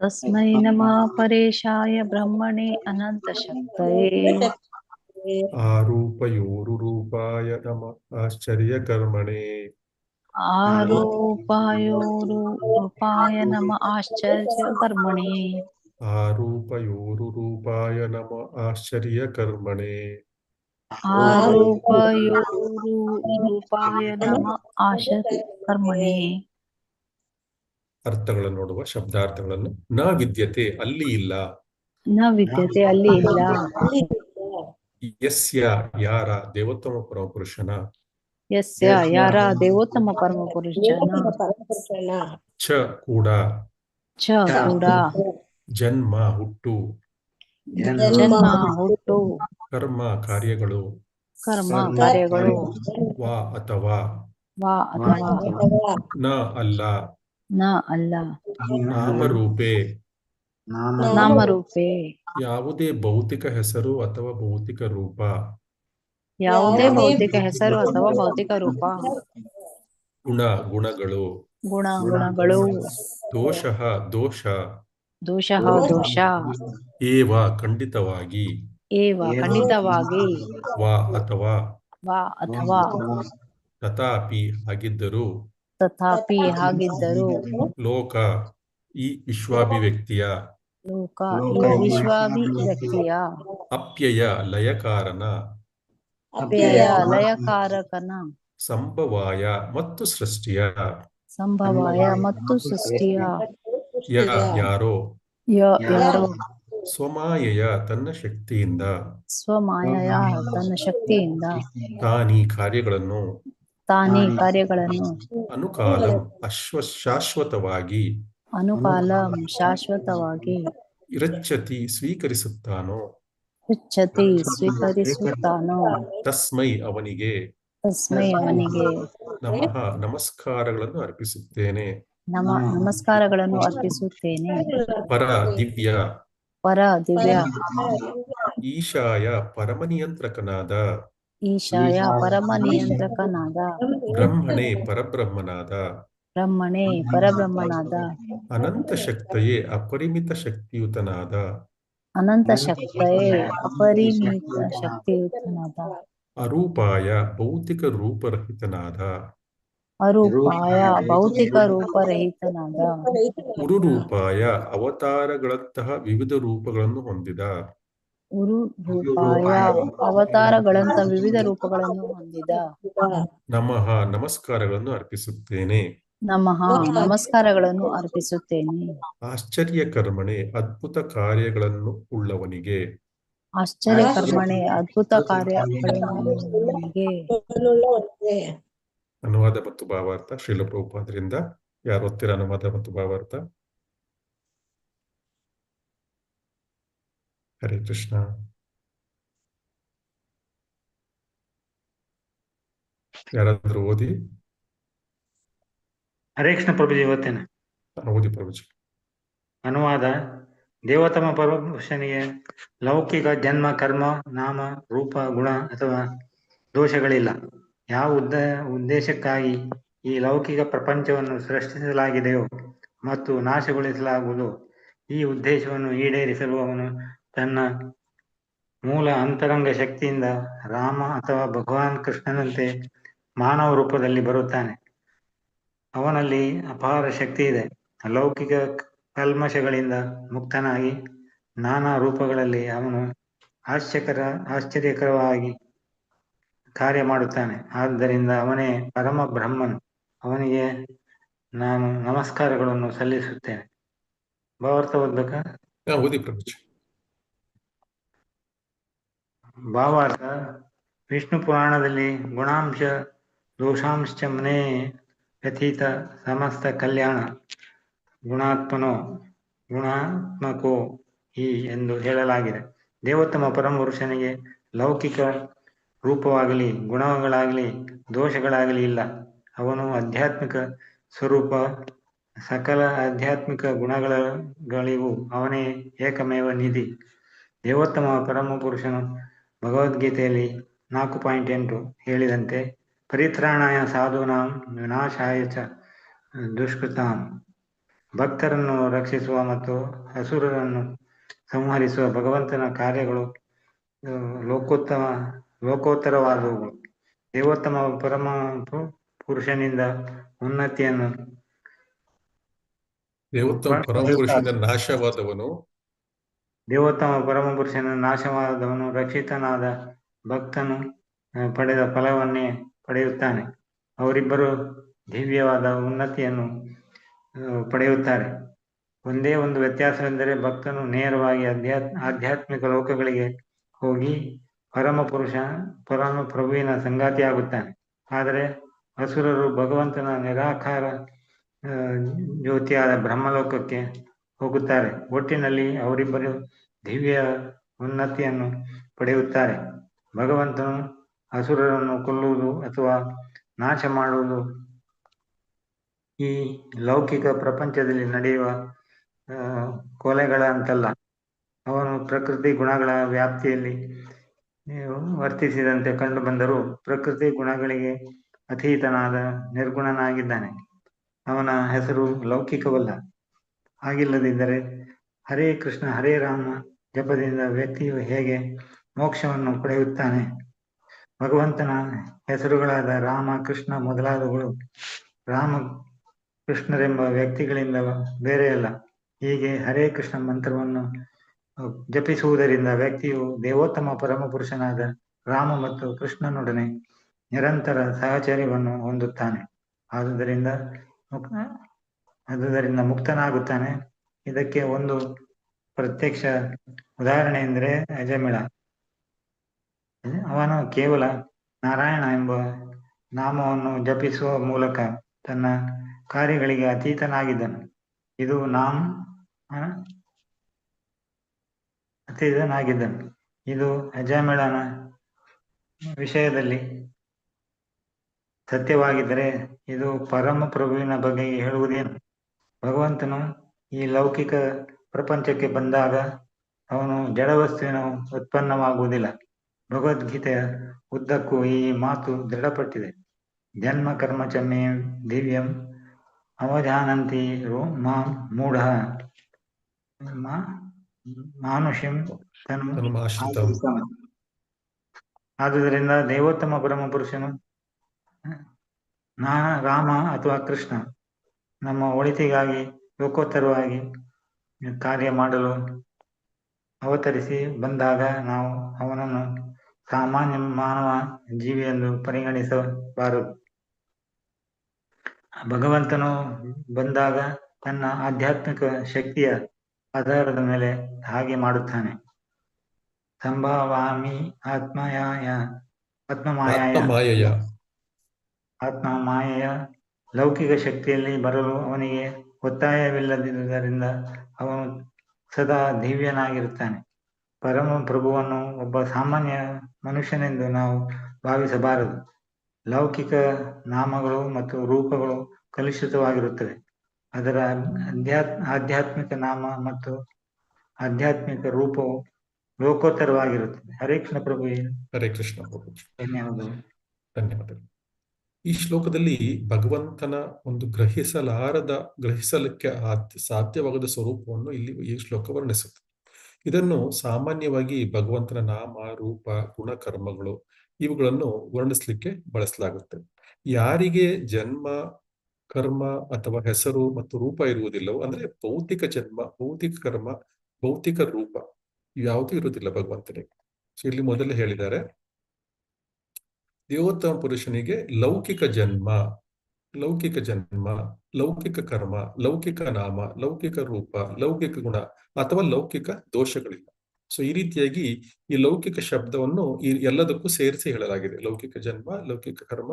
ತಸ್ಮೈ ನಮಃ ಪರೇಶಾಯ ಬ್ರಹ್ಮಣೇ ಅನಂತ ಶಕ್ತಯೇ. ಆರೂಪಯೋರುಪಾಯ ನಮಃ ಆಶ್ಚರ್ಯ ಕರ್ಮಣೆ. ಆರೂಪಾಯೋರುಪಾಯ ನಮಃ ಆಶ್ಚರ್ಯ ಕರ್ಮಣೆ. ಆರೂಪಯೋರು ರೂಪಾಯ ನಮ ಆಶ್ಚರ್ಯ ಕರ್ಮಣೆ. ಆರೂಪಯೋರು ರೂಪಾಯ ನಮ ಆಶ ಕರ್ಮಣೆ. ಅರ್ಥಗಳನ್ನು ನೋಡುವ ಶಬ್ದಾರ್ಥಗಳನ್ನು. ನ ವಿದ್ಯತೆ ಅಲ್ಲಿ ಇಲ್ಲ. ನ ವಿದ್ಯತೆ ಅಲ್ಲಿ ಇಲ್ಲ. ಯಸ್ಯ ಯಾರ ದೇವೋತ್ತಮ ಪರಮಪುರುಷನ. ಯಸ್ಯ ಯಾರ ದೇವೋತ್ತಮ ಪರಮ ಪುರುಷನ. ಚ ಕೂಡ. ಚ ಕೂಡ. ಜನ್ಮ ಹುಟ್ಟು. ಜನ್ಮ ಹುಟ್ಟು. ಕರ್ಮ ಕಾರ್ಯಗಳು. ಕರ್ಮ ಕಾರ್ಯಗಳು. ವಾ ಅಥವಾ. ವಾ ಅಥವಾ. ನ ಅಲ್ಲ. ನ ಅಲ್ಲ. ನಾಮರೂಪೇ. ನಾಮರೂಪೇ. ಯಾವುದೇ ಭೌತಿಕ ಹೆಸರು ಅಥವಾ ಭೌತಿಕ ರೂಪ. ಯಾವುದೇ ಭೌತಿಕ ಹೆಸರು ಅಥವಾ ಭೌತಿಕ ರೂಪ. ಗುಣ ಗುಣಗಳು. ಗುಣಗಳು. ದೋಷಃ ದೋಷ. ದೋಷಃ ದೋಷ. ಏವ ಖಂಡಿತವಾಗಿ. ಏವ ಖಂಡಿತವಾಗಿ. ವಾ ಅಥವಾ. ವಾ ಅಥವಾ. ತಥಾಪಿ ಹಾಗಿದ್ದರೂ. ತಥಾಪಿ ಹಾಗಿದ್ದರೂ. ಲೋಕ ಈ ವಿಶ್ವಾಭಿವ್ಯಕ್ತಿಯ. ಲೋಕ ಈ ವಿಶ್ವಾಭಿವ್ಯಕ್ತಿಯ. ಅಪ್ಯಯ ಲಯಕಾರನ. ಅಪ್ಯಯ ಲಯಕಾರಕನ. ಸಂಭವಾಯ ಮತ್ತು ಸೃಷ್ಟಿಯ. ಸಂಭವಾಯ ಮತ್ತು ಸೃಷ್ಟಿಯ. ಯಾರೋ. ಯಾರೋ. ಸ್ವಮಾಯೆಯ ತನ್ನ ಶಕ್ತಿಯಿಂದ. ಸ್ವಮಾಯಯ ತನ್ನ ಶಕ್ತಿಯಿಂದ. ತಾನಿ ಕಾರ್ಯಗಳನ್ನು. ತಾನೇ ಕಾರ್ಯಗಳನ್ನು. ಅನುಕಾಲಂ ಶಾಶ್ವತವಾಗಿ. ಅನುಕಾಲಂ ಶಾಶ್ವತವಾಗಿ. ಇರಚ್ಚತಿ ಸ್ವೀಕರಿಸುತ್ತಾನೋ. ಪೃಚ್ಛತಿ ಸ್ವೀಕರಿಸುತ್ತಾನೋ. ತಸ್ಮೈ ಅವನಿಗೆ. ತಸ್ಮೈ ಅವನಿಗೆ. ನಮಃ ನಮಸ್ಕಾರಗಳನ್ನು ಅರ್ಪಿಸುತ್ತೇನೆ. ನಮಸ್ಕಾರಗಳನ್ನು ಅರ್ಪಿಸುತ್ತೇನೆ. ಪರ ದಿವ್ಯ. ಪರ ದಿವ್ಯ. ಈಶಾಯ ಪರಮನಿಯಂತ್ರಕನಾದ. ಈಶಾಯ ಪರಮ ನಿಯಂತ್ರಕನಾದ. ಬ್ರಹ್ಮಣೇ ಪರಬ್ರಹ್ಮನಾದ. ಬ್ರಹ್ಮಣೇ ಪರಬ್ರಹ್ಮನಾದ. ಅನಂತ ಶಕ್ತಯೇ ಅಪರಿಮಿತ ಶಕ್ತಿಯುತನಾದ. ಅನಂತ ಶಕ್ತಯೇ ಅಪರಿಮಿತ ಶಕ್ತಿಯುತನಾದ. ಅರೂಪಾಯ ಭೌತಿಕ ರೂಪರಹಿತನಾದ. ಅರೂಪಾಯ ಭೌತಿಕ ರೂಪರಹಿತನಾದ. ಉರುರೂಪಾಯ ಅವತಾರಗಳಂತಹ ವಿವಿಧ ರೂಪಗಳನ್ನು ಹೊಂದಿದ. ಉರುರೂಪಾಯ ಅವತಾರಗಳಂತ ವಿವಿಧ ರೂಪಗಳನ್ನು ಹೊಂದಿದ. ನಮಃ ನಮಸ್ಕಾರಗಳನ್ನು ಅರ್ಪಿಸುತ್ತೇನೆ. ನಮಃ ನಮಸ್ಕಾರಗಳನ್ನು ಅರ್ಪಿಸುತ್ತೇನೆ. ಆಶ್ಚರ್ಯ ಕರ್ಮಣೆ ಅದ್ಭುತ ಕಾರ್ಯಗಳನ್ನು ಉಳ್ಳವನಿಗೆ. ಆಶ್ಚರ್ಯ ಕರ್ಮಣೆ ಅದ್ಭುತ ಕಾರ್ಯಗಳಿಗೆ. ಅನುವಾದ ಮತ್ತು ಭಾವಾರ್ಥ ಶ್ರೀಲ ಪ್ರಭುಪಾದರಿಂದ. ಯಾರು ಓದ್ತೀರ ಅನುವಾದ ಮತ್ತು ಭಾವಾರ್ಥ? ಹರೇ ಕೃಷ್ಣ. ಯಾರಾದ್ರೂ ಓದಿ. ಹರೇ ಕೃಷ್ಣ ಪ್ರಭುಜಿ ಓದ್ತೇನೆ. ಓದಿ ಪ್ರಭುಜಿ. ಅನುವಾದ. ದೇವೋತ್ತಮ ಪರಮಪುರುಷನಿಗೆ ಲೌಕಿಕ ಜನ್ಮ ಕರ್ಮ ನಾಮ ರೂಪ ಗುಣ ಅಥವಾ ದೋಷಗಳಿಲ್ಲ. ಯಾವ ಉದ್ದೇಶಕ್ಕಾಗಿ ಈ ಲೌಕಿಕ ಪ್ರಪಂಚವನ್ನು ಸೃಷ್ಟಿಸಲಾಗಿದೆಯೋ ಮತ್ತು ನಾಶಗೊಳಿಸಲಾಗುವುದು, ಈ ಉದ್ದೇಶವನ್ನು ಈಡೇರಿಸಲು ಅವನು ತನ್ನ ಮೂಲ ಅಂತರಂಗ ಶಕ್ತಿಯಿಂದ ರಾಮ ಅಥವಾ ಭಗವಾನ್ ಕೃಷ್ಣನಂತೆ ಮಾನವ ರೂಪದಲ್ಲಿ ಬರುತ್ತಾನೆ. ಅವನಲ್ಲಿ ಅಪಾರ ಶಕ್ತಿ ಇದೆ. ಲೌಕಿಕ ಕಲ್ಮಶಗಳಿಂದ ಮುಕ್ತನಾಗಿ ನಾನಾ ರೂಪಗಳಲ್ಲಿ ಅವನು ಆಶ್ಚರ್ಯಕರವಾಗಿ ಕಾರ್ಯ ಮಾಡುತ್ತಾನೆ. ಆದ್ದರಿಂದ ಅವನೇ ಪರಮ ಬ್ರಹ್ಮನು. ಅವನಿಗೆ ನಾನು ನಮಸ್ಕಾರಗಳನ್ನು ಸಲ್ಲಿಸುತ್ತೇನೆ. ಭಾವಾರ್ಥ ಓದ್ಬೇಕಾ? ಓದಿ ಪ್ರಭುಜಿ. ಭಾವಾರ್ಥ. ವಿಷ್ಣು ಪುರಾಣದಲ್ಲಿ ಗುಣಾಂಶ ದೋಷಾಂಶ ಮನೆ ವ್ಯಥಿತ ಸಮಸ್ತ ಕಲ್ಯಾಣ ಗುಣಾತ್ಮಕೋ ಈ ಎಂದು ಹೇಳಲಾಗಿದೆ. ದೇವೋತ್ತಮ ಪರಮಪುರುಷನಿಗೆ ಲೌಕಿಕ ರೂಪವಾಗಲಿ ಗುಣಗಳಾಗಲಿ ದೋಷಗಳಾಗಲಿ ಇಲ್ಲ. ಅವನು ಆಧ್ಯಾತ್ಮಿಕ ಸ್ವರೂಪ. ಸಕಲ ಆಧ್ಯಾತ್ಮಿಕ ಗುಣಗಳಿಗೂ ಅವನೇ ಏಕಮೇವ ನಿಧಿ. ದೇವೋತ್ತಮ ಪರಮಪುರುಷನು ಭಗವದ್ಗೀತೆಯಲ್ಲಿ 4.8 ಹೇಳಿದಂತೆ ಪರಿತ್ರಾಣಾಯ ಸಾಧೂನಾಂ ವಿನಾಶಾಯ ಚ ದುಷ್ಕೃತಾಂ. ಭಕ್ತರನ್ನು ರಕ್ಷಿಸುವ ಮತ್ತು ಅಸುರರನ್ನು ಸಂಹರಿಸುವ ಭಗವಂತನ ಕಾರ್ಯಗಳು ಲೋಕೋತ್ತರವಾದವುಗಳು. ದೇವೋತ್ತಮ ಪರಮ ಪುರುಷನಿಂದ ಉನ್ನತಿಯನ್ನು ದೇವೋತ್ತಮ ಪರಮಪುರುಷನಿಂದ ನಾಶವಾದವನು ದೇವೋತ್ತಮ ಪರಮಪುರುಷನ ನಾಶವಾದವನು ರಕ್ಷಿತನಾದ ಭಕ್ತನು ಪಡೆದ ಫಲವನ್ನೇ ಪಡೆಯುತ್ತಾನೆ. ಅವರಿಬ್ಬರು ದಿವ್ಯವಾದ ಉನ್ನತಿಯನ್ನು ಪಡೆಯುತ್ತಾರೆ. ಒಂದೇ ಒಂದು ವ್ಯತ್ಯಾಸವೆಂದರೆ ಭಕ್ತನು ನೇರವಾಗಿ ಆಧ್ಯಾತ್ಮಿಕ ಲೋಕಗಳಿಗೆ ಹೋಗಿ ಪರಮ ಪ್ರಭುವಿನ ಸಂಗಾತಿಯಾಗುತ್ತಾನೆ. ಆದರೆ ಅಸುರರು ಭಗವಂತನ ನಿರಾಕಾರ ಜ್ಯೋತಿಯಾದ ಬ್ರಹ್ಮಲೋಕಕ್ಕೆ ಹೋಗುತ್ತಾರೆ. ಒಟ್ಟಿನಲ್ಲಿ ಅವರಿಬ್ಬರು ದಿವ್ಯ ಉನ್ನತಿಯನ್ನು ಪಡೆಯುತ್ತಾರೆ. ಭಗವಂತನು ಅಸುರರನ್ನು ಕೊಲ್ಲುವುದು ಅಥವಾ ನಾಶ ಮಾಡುವುದು ಈ ಲೌಕಿಕ ಪ್ರಪಂಚದಲ್ಲಿ ನಡೆಯುವ ಕೊಲೆಗಳಂತಲ್ಲ. ಅವನು ಪ್ರಕೃತಿ ಗುಣಗಳ ವ್ಯಾಪ್ತಿಯಲ್ಲಿ ವರ್ತಿಸಿದಂತೆ ಕಂಡು ಬಂದರೂ ಪ್ರಕೃತಿ ಗುಣಗಳಿಗೆ ಅತೀತನಾದ ನಿರ್ಗುಣನಾಗಿದ್ದಾನೆ. ಅವನ ಹೆಸರು ಲೌಕಿಕವಲ್ಲ. ಹಾಗಿಲ್ಲದಿದ್ದರೆ ಹರೇ ಕೃಷ್ಣ ಹರೇ ರಾಮ ಜಪದಿಂದ ವ್ಯಕ್ತಿಯು ಹೇಗೆ ಮೋಕ್ಷವನ್ನು ಪಡೆಯುತ್ತಾನೆ? ಭಗವಂತನ ಹೆಸರುಗಳಾದ ರಾಮ, ಕೃಷ್ಣ ಮೊದಲಾದವುಗಳು ರಾಮ ಕೃಷ್ಣರೆಂಬ ವ್ಯಕ್ತಿಗಳಿಂದ ಬೇರೆಯಲ್ಲ. ಹೀಗೆ ಹರೇ ಕೃಷ್ಣ ಮಂತ್ರವನ್ನು ಜಪಿಸುವುದರಿಂದ ವ್ಯಕ್ತಿಯು ದೇವೋತ್ತಮ ಪರಮಪುರುಷನಾದ ರಾಮ ಮತ್ತು ಕೃಷ್ಣನೊಡನೆ ನಿರಂತರ ಸಹಚರ್ಯವನ್ನು ಹೊಂದುತ್ತಾನೆ. ಆದುದರಿಂದ ಮುಕ್ತನಾಗುತ್ತಾನೆ. ಇದಕ್ಕೆ ಒಂದು ಪ್ರತ್ಯಕ್ಷ ಉದಾಹರಣೆ ಎಂದರೆ ಅಜಮಿಳ. ಅವನು ಕೇವಲ ನಾರಾಯಣ ಎಂಬ ನಾಮವನ್ನು ಜಪಿಸುವ ಮೂಲಕ ತನ್ನ ಕಾರ್ಯಗಳಿಗೆ ಅತೀತನಾಗಿದ್ದನು. ಇದು ಅಜಮಿಳನ ವಿಷಯದಲ್ಲಿ ಸತ್ಯವಾಗಿದ್ದರೆ ಇದು ಪರಮ ಪ್ರಭುವಿನ ಬಗ್ಗೆ ಹೇಳುವುದೇನು? ಭಗವಂತನು ಈ ಲೌಕಿಕ ಪ್ರಪಂಚಕ್ಕೆ ಬಂದಾಗ ಅವನು ಜಡವಸ್ತುವಿನ ಉತ್ಪನ್ನವಾಗುವುದಿಲ್ಲ. ಭಗವದ್ಗೀತೆಯ ಉದ್ದಕ್ಕೂ ಈ ಮಾತು ದೃಢಪಟ್ಟಿದೆ. ಜನ್ಮ ಕರ್ಮ ಚಮೆ ದಿವ್ಯಂ ಅವಜಾನಂತಿ ಮಾಂ ಮೂಢ ಮಾನುಷ್ಯಂ ತನುಮಾಶ್ರಿತಂ. ಆದುದರಿಂದ ದೇವೋತ್ತಮ ಪರಮಪುರುಷನು ರಾಮ ಅಥವಾ ಕೃಷ್ಣ ನಮ್ಮ ಒಳಿತಿಗಾಗಿ ಲೋಕೋತ್ತರವಾಗಿ ಕಾರ್ಯ ಮಾಡಲು ಅವತರಿಸಿ ಬಂದಾಗ ನಾವು ಅವನನ್ನು ಸಾಮಾನ್ಯ ಮಾನವ ಜೀವಿ ಎಂದು ಪರಿಗಣಿಸಬಾರದು. ಭಗವಂತನು ಬಂದಾಗ ತನ್ನ ಆಧ್ಯಾತ್ಮಿಕ ಶಕ್ತಿಯ ಆಧಾರದ ಮೇಲೆ ಹಾಗೆ ಮಾಡುತ್ತಾನೆ. ಸಂಭಾವಾಮಿ ಆತ್ಮಮಾಯೆಯ ಲೌಕಿಕ ಶಕ್ತಿಯಲ್ಲಿ ಬರಲು ಅವನಿಗೆ ಒತ್ತಾಯವಿಲ್ಲದಿರುವುದರಿಂದ ಅವನು ಸದಾ ದಿವ್ಯನಾಗಿರುತ್ತಾನೆ. ಪರಮ ಪ್ರಭುವನ್ನು ಒಬ್ಬ ಸಾಮಾನ್ಯ ಮನುಷ್ಯನೆಂದು ನಾವು ಭಾವಿಸಬಾರದು. ಲೌಕಿಕ ನಾಮಗಳು ಮತ್ತು ರೂಪಗಳು ಕಲುಷಿತವಾಗಿರುತ್ತವೆ. ಅದರ ಆಧ್ಯಾತ್ಮಿಕ ನಾಮ ಮತ್ತು ಆಧ್ಯಾತ್ಮಿಕ ರೂಪವು ಲೋಕೋತ್ತರವಾಗಿರುತ್ತದೆ. ಹರೇ ಕೃಷ್ಣ ಪ್ರಭು. ಹರೇ ಕೃಷ್ಣ ಪ್ರಭು. ಧನ್ಯವಾದಗಳು. ಈ ಶ್ಲೋಕದಲ್ಲಿ ಭಗವಂತನ ಒಂದು ಗ್ರಹಿಸಲಿಕ್ಕೆ ಸಾಧ್ಯವಾಗದ ಸ್ವರೂಪವನ್ನು ಇಲ್ಲಿ ಈ ಶ್ಲೋಕ ವರ್ಣಿಸುತ್ತೆ. ಇದನ್ನು ಸಾಮಾನ್ಯವಾಗಿ ಭಗವಂತನ ನಾಮ, ರೂಪ, ಗುಣಕರ್ಮಗಳು ಇವುಗಳನ್ನು ವರ್ಣಿಸ್ಲಿಕ್ಕೆ ಬಳಸಲಾಗುತ್ತೆ. ಯಾರಿಗೆ ಜನ್ಮ, ಕರ್ಮ ಅಥವಾ ಹೆಸರು ಮತ್ತು ರೂಪ ಇರುವುದಿಲ್ಲವೋ, ಅಂದ್ರೆ ಭೌತಿಕ ಜನ್ಮ, ಭೌತಿಕ ಕರ್ಮ, ಭೌತಿಕ ರೂಪ ಯಾವುದೂ ಇರುವುದಿಲ್ಲ ಭಗವಂತನಿಗೆ. ಸೊ ಇಲ್ಲಿ ಮೊದಲೇ ಹೇಳಿದ್ದಾರೆ, ದೇವೋತ್ತಮ ಪುರುಷನಿಗೆ ಲೌಕಿಕ ಜನ್ಮ, ಲೌಕಿಕ ಕರ್ಮ, ಲೌಕಿಕ ನಾಮ, ಲೌಕಿಕ ರೂಪ, ಲೌಕಿಕ ಗುಣ ಅಥವಾ ಲೌಕಿಕ ದೋಷಗಳಿಲ್ಲ. ಸೊ ಈ ರೀತಿಯಾಗಿ ಈ ಲೌಕಿಕ ಶಬ್ದವನ್ನು ಈ ಎಲ್ಲದಕ್ಕೂ ಸೇರಿಸಿ ಹೇಳಲಾಗಿದೆ. ಲೌಕಿಕ ಜನ್ಮ, ಲೌಕಿಕ ಕರ್ಮ,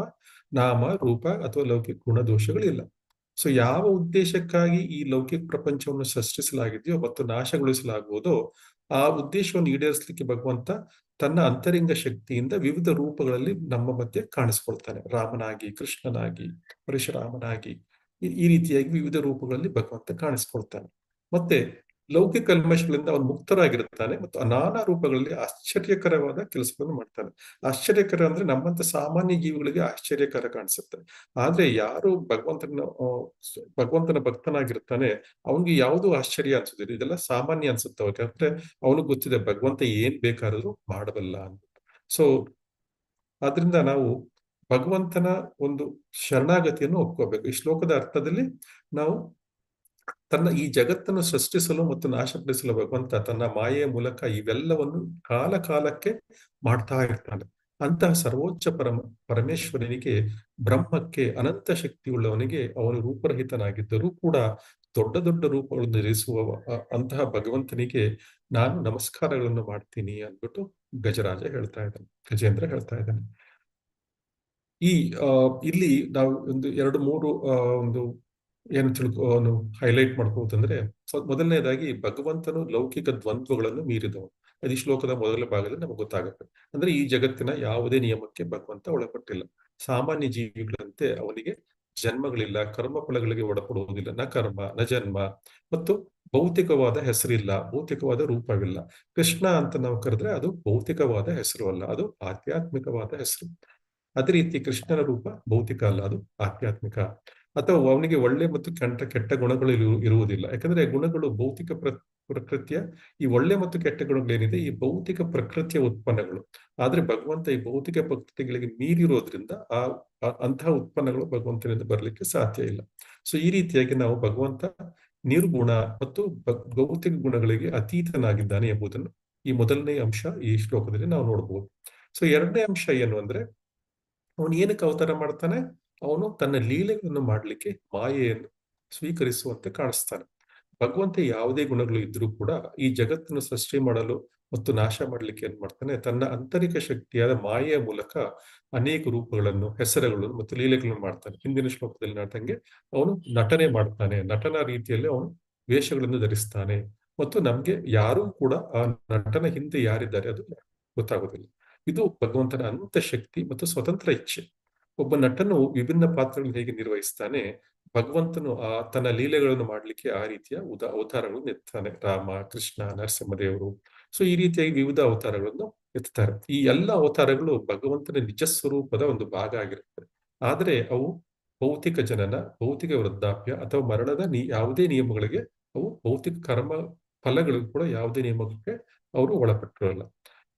ನಾಮ, ರೂಪ ಅಥವಾ ಲೌಕಿಕ ಗುಣ ದೋಷಗಳಿಲ್ಲ. ಸೊ ಯಾವ ಉದ್ದೇಶಕ್ಕಾಗಿ ಈ ಲೌಕಿಕ ಪ್ರಪಂಚವನ್ನು ಸೃಷ್ಟಿಸಲಾಗಿದೆಯೋ ಮತ್ತು ನಾಶಗೊಳಿಸಲಾಗುವುದೋ ಆ ಉದ್ದೇಶವನ್ನು ಈಡೇರಿಸಲಿಕ್ಕೆ ಭಗವಂತ ತನ್ನ ಅಂತರಂಗ ಶಕ್ತಿಯಿಂದ ವಿವಿಧ ರೂಪಗಳಲ್ಲಿ ನಮ್ಮ ಮಧ್ಯೆ ಕಾಣಿಸ್ಕೊಳ್ತಾನೆ. ರಾಮನಾಗಿ, ಕೃಷ್ಣನಾಗಿ, ಪರಶುರಾಮನಾಗಿ, ಈ ರೀತಿಯಾಗಿ ವಿವಿಧ ರೂಪಗಳಲ್ಲಿ ಭಗವಂತ ಕಾಣಿಸ್ಕೊಳ್ತಾನೆ. ಮತ್ತೆ ಲೌಕಿಕ ಕಲ್ಮಶಗಳಿಂದ ಅವನು ಮುಕ್ತರಾಗಿರುತ್ತಾನೆ ಮತ್ತು ನಾನಾ ರೂಪಗಳಲ್ಲಿ ಆಶ್ಚರ್ಯಕರವಾದ ಕೆಲಸಗಳನ್ನು ಮಾಡ್ತಾನೆ. ಆಶ್ಚರ್ಯಕರ ಅಂದ್ರೆ ನಮ್ಮಂತ ಸಾಮಾನ್ಯ ಜೀವಿಗಳಿಗೆ ಆಶ್ಚರ್ಯಕರ ಕಾಣಿಸುತ್ತೆ. ಆದ್ರೆ ಯಾರು ಭಗವಂತನ ಭಕ್ತನಾಗಿರ್ತಾನೆ ಅವನಿಗೆ ಯಾವುದು ಆಶ್ಚರ್ಯ ಅನ್ಸುದಿಲ್ಲ. ಇದೆಲ್ಲ ಸಾಮಾನ್ಯ ಅನ್ಸುತ್ತೆ ಅವ್ರಿಗೆ. ಅಂದ್ರೆ ಅವನಿಗೆ ಗೊತ್ತಿದೆ ಭಗವಂತ ಏನ್ ಬೇಕಾದ್ರೂ ಮಾಡಬಲ್ಲ ಅಂತ. ಸೊ ಆದ್ರಿಂದ ನಾವು ಭಗವಂತನ ಒಂದು ಶರಣಾಗತಿಯನ್ನು ಒಪ್ಕೋಬೇಕು. ಈ ಶ್ಲೋಕದ ಅರ್ಥದಲ್ಲಿ ನಾವು ತನ್ನ ಈ ಜಗತ್ತನ್ನು ಸೃಷ್ಟಿಸಲು ಮತ್ತು ನಾಶಪಡಿಸಲು ಭಗವಂತ ತನ್ನ ಮಾಯೆಯ ಮೂಲಕ ಇವೆಲ್ಲವನ್ನು ಕಾಲ ಕಾಲಕ್ಕೆ ಮಾಡ್ತಾ ಇರ್ತಾನೆ. ಅಂತಹ ಸರ್ವೋಚ್ಚ ಪರಮೇಶ್ವರನಿಗೆ, ಬ್ರಹ್ಮಕ್ಕೆ, ಅನಂತ ಶಕ್ತಿಯುಳ್ಳವನಿಗೆ, ಅವನು ರೂಪರಹಿತನಾಗಿದ್ದರೂ ಕೂಡ ದೊಡ್ಡ ದೊಡ್ಡ ರೂಪಗಳನ್ನು ಧರಿಸುವ ಅಂತಹ ಭಗವಂತನಿಗೆ ನಾನು ನಮಸ್ಕಾರಗಳನ್ನು ಮಾಡ್ತೀನಿ ಅಂದ್ಬಿಟ್ಟು ಗಜೇಂದ್ರ ಹೇಳ್ತಾ ಇದ್ದಾನೆ. ಈ ಇಲ್ಲಿ ನಾವು ಒಂದು 2-3 ಒಂದು ಏನು ಹೈಲೈಟ್ ಮಾಡ್ಕೋದಂದ್ರೆ, ಮೊದಲನೇದಾಗಿ ಭಗವಂತನು ಲೌಕಿಕ ದ್ವಂದ್ವಗಳನ್ನು ಮೀರಿದವನು. ಅದು ಈ ಶ್ಲೋಕದ ಮೊದಲ ಭಾಗದಲ್ಲಿ ನಮಗೆ ಗೊತ್ತಾಗುತ್ತೆ. ಅಂದ್ರೆ ಈ ಜಗತ್ತಿನ ಯಾವುದೇ ನಿಯಮಕ್ಕೆ ಭಗವಂತ ಒಳಪಟ್ಟಿಲ್ಲ. ಸಾಮಾನ್ಯ ಜೀವಿಗಳಂತೆ ಅವನಿಗೆ ಜನ್ಮಗಳಿಲ್ಲ, ಕರ್ಮ ಫಲಗಳಿಗೆ ಒಳಪಡುವುದಿಲ್ಲ, ನ ಕರ್ಮ ನ ಜನ್ಮ, ಮತ್ತು ಭೌತಿಕವಾದ ಹೆಸರಿಲ್ಲ, ಭೌತಿಕವಾದ ರೂಪವಿಲ್ಲ. ಕೃಷ್ಣ ಅಂತ ನಾವು ಕರೆದ್ರೆ ಅದು ಭೌತಿಕವಾದ ಹೆಸರು ಅಲ್ಲ, ಅದು ಆಧ್ಯಾತ್ಮಿಕವಾದ ಹೆಸರು. ಅದೇ ರೀತಿ ಕೃಷ್ಣನ ರೂಪ ಭೌತಿಕ ಅಲ್ಲ, ಅದು ಆಧ್ಯಾತ್ಮಿಕ. ಅಥವಾ ಅವನಿಗೆ ಒಳ್ಳೆ ಮತ್ತು ಕೆಟ್ಟ ಗುಣಗಳು ಇರುವುದಿಲ್ಲ. ಯಾಕಂದ್ರೆ ಗುಣಗಳು ಭೌತಿಕ ಪ್ರಕೃತಿಯ, ಈ ಒಳ್ಳೆ ಮತ್ತು ಕೆಟ್ಟ ಗುಣಗಳೇನಿದೆ ಈ ಭೌತಿಕ ಪ್ರಕೃತಿಯ ಉತ್ಪನ್ನಗಳು. ಆದ್ರೆ ಭಗವಂತ ಈ ಭೌತಿಕ ಪ್ರಕೃತಿಗಳಿಗೆ ಮೀರಿರೋದ್ರಿಂದ ಅಂತಹ ಉತ್ಪನ್ನಗಳು ಭಗವಂತನಿಂದ ಬರಲಿಕ್ಕೆ ಸಾಧ್ಯ ಇಲ್ಲ. ಸೊ ಈ ರೀತಿಯಾಗಿ ನಾವು ಭಗವಂತ ನಿರ್ಗುಣ ಮತ್ತು ಭೌತಿಕ ಗುಣಗಳಿಗೆ ಅತೀತನಾಗಿದ್ದಾನೆ ಎಂಬುದನ್ನು ಈ ಮೊದಲನೇ ಅಂಶ ಈ ಶ್ಲೋಕದಲ್ಲಿ ನಾವು ನೋಡಬಹುದು. ಸೊ ಎರಡನೇ ಅಂಶ ಏನು ಅಂದ್ರೆ, ಅವನು ಏನಕ್ಕೆ ಅವತಾರ ಮಾಡ್ತಾನೆ? ಅವನು ತನ್ನ ಲೀಲೆಗಳನ್ನು ಮಾಡಲಿಕ್ಕೆ ಮಾಯೆಯನ್ನು ಸ್ವೀಕರಿಸುವಂತೆ ಕಾಣಿಸ್ತಾನೆ. ಭಗವಂತ ಯಾವುದೇ ಗುಣಗಳು ಇದ್ರೂ ಕೂಡ ಈ ಜಗತ್ತನ್ನು ಸೃಷ್ಟಿ ಮಾಡಲು ಮತ್ತು ನಾಶ ಮಾಡಲಿಕ್ಕೆ ಏನ್ ಮಾಡ್ತಾನೆ? ತನ್ನ ಆಂತರಿಕ ಶಕ್ತಿಯಾದ ಮಾಯೆಯ ಮೂಲಕ ಅನೇಕ ರೂಪಗಳನ್ನು, ಹೆಸರುಗಳನ್ನು ಮತ್ತು ಲೀಲೆಗಳನ್ನು ಮಾಡ್ತಾನೆ. ಹಿಂದಿನ ಶ್ಲೋಕದಲ್ಲಿ ನಾಟಂಗೆ ಅವನು ನಟನೆ ಮಾಡ್ತಾನೆ. ನಟನ ರೀತಿಯಲ್ಲಿ ಅವನು ವೇಷಗಳನ್ನು ಧರಿಸ್ತಾನೆ. ಮತ್ತು ನಮ್ಗೆ ಯಾರೂ ಕೂಡ ಆ ನಟನ ಹಿಂದೆ ಯಾರಿದ್ದಾರೆ ಅದು ಗೊತ್ತಾಗೋದಿಲ್ಲ. ಇದು ಭಗವಂತನ ಅನಂತ ಶಕ್ತಿ ಮತ್ತು ಸ್ವತಂತ್ರ ಇಚ್ಛೆ. ಒಬ್ಬ ನಟನು ವಿಭಿನ್ನ ಪಾತ್ರಗಳನ್ನು ಹೇಗೆ ನಿರ್ವಹಿಸ್ತಾನೆ, ಭಗವಂತನು ತನ್ನ ಲೀಲೆಗಳನ್ನು ಮಾಡಲಿಕ್ಕೆ ಆ ರೀತಿಯ ಅವತಾರಗಳನ್ನು ಎತ್ತಾನೆ. ರಾಮ, ಕೃಷ್ಣ, ನರಸಿಂಹದೇವರು. ಸೊ ಈ ರೀತಿಯಾಗಿ ವಿವಿಧ ಅವತಾರಗಳನ್ನು ಎತ್ತಾರೆ. ಈ ಎಲ್ಲ ಅವತಾರಗಳು ಭಗವಂತನ ನಿಜ ಸ್ವರೂಪದ ಒಂದು ಭಾಗ ಆಗಿರುತ್ತೆ. ಆದರೆ ಅವು ಭೌತಿಕ ಜನನ, ಭೌತಿಕ ವೃದ್ಧಾಪ್ಯ ಅಥವಾ ಮರಣದ ಯಾವುದೇ ನಿಯಮಗಳಿಗೆ, ಅವು ಭೌತಿಕ ಕರ್ಮ ಫಲಗಳಿಗೂ ಕೂಡ ಯಾವುದೇ ನಿಯಮಕ್ಕೆ ಅವರು ಒಳಪಟ್ಟಿರಲ್ಲ.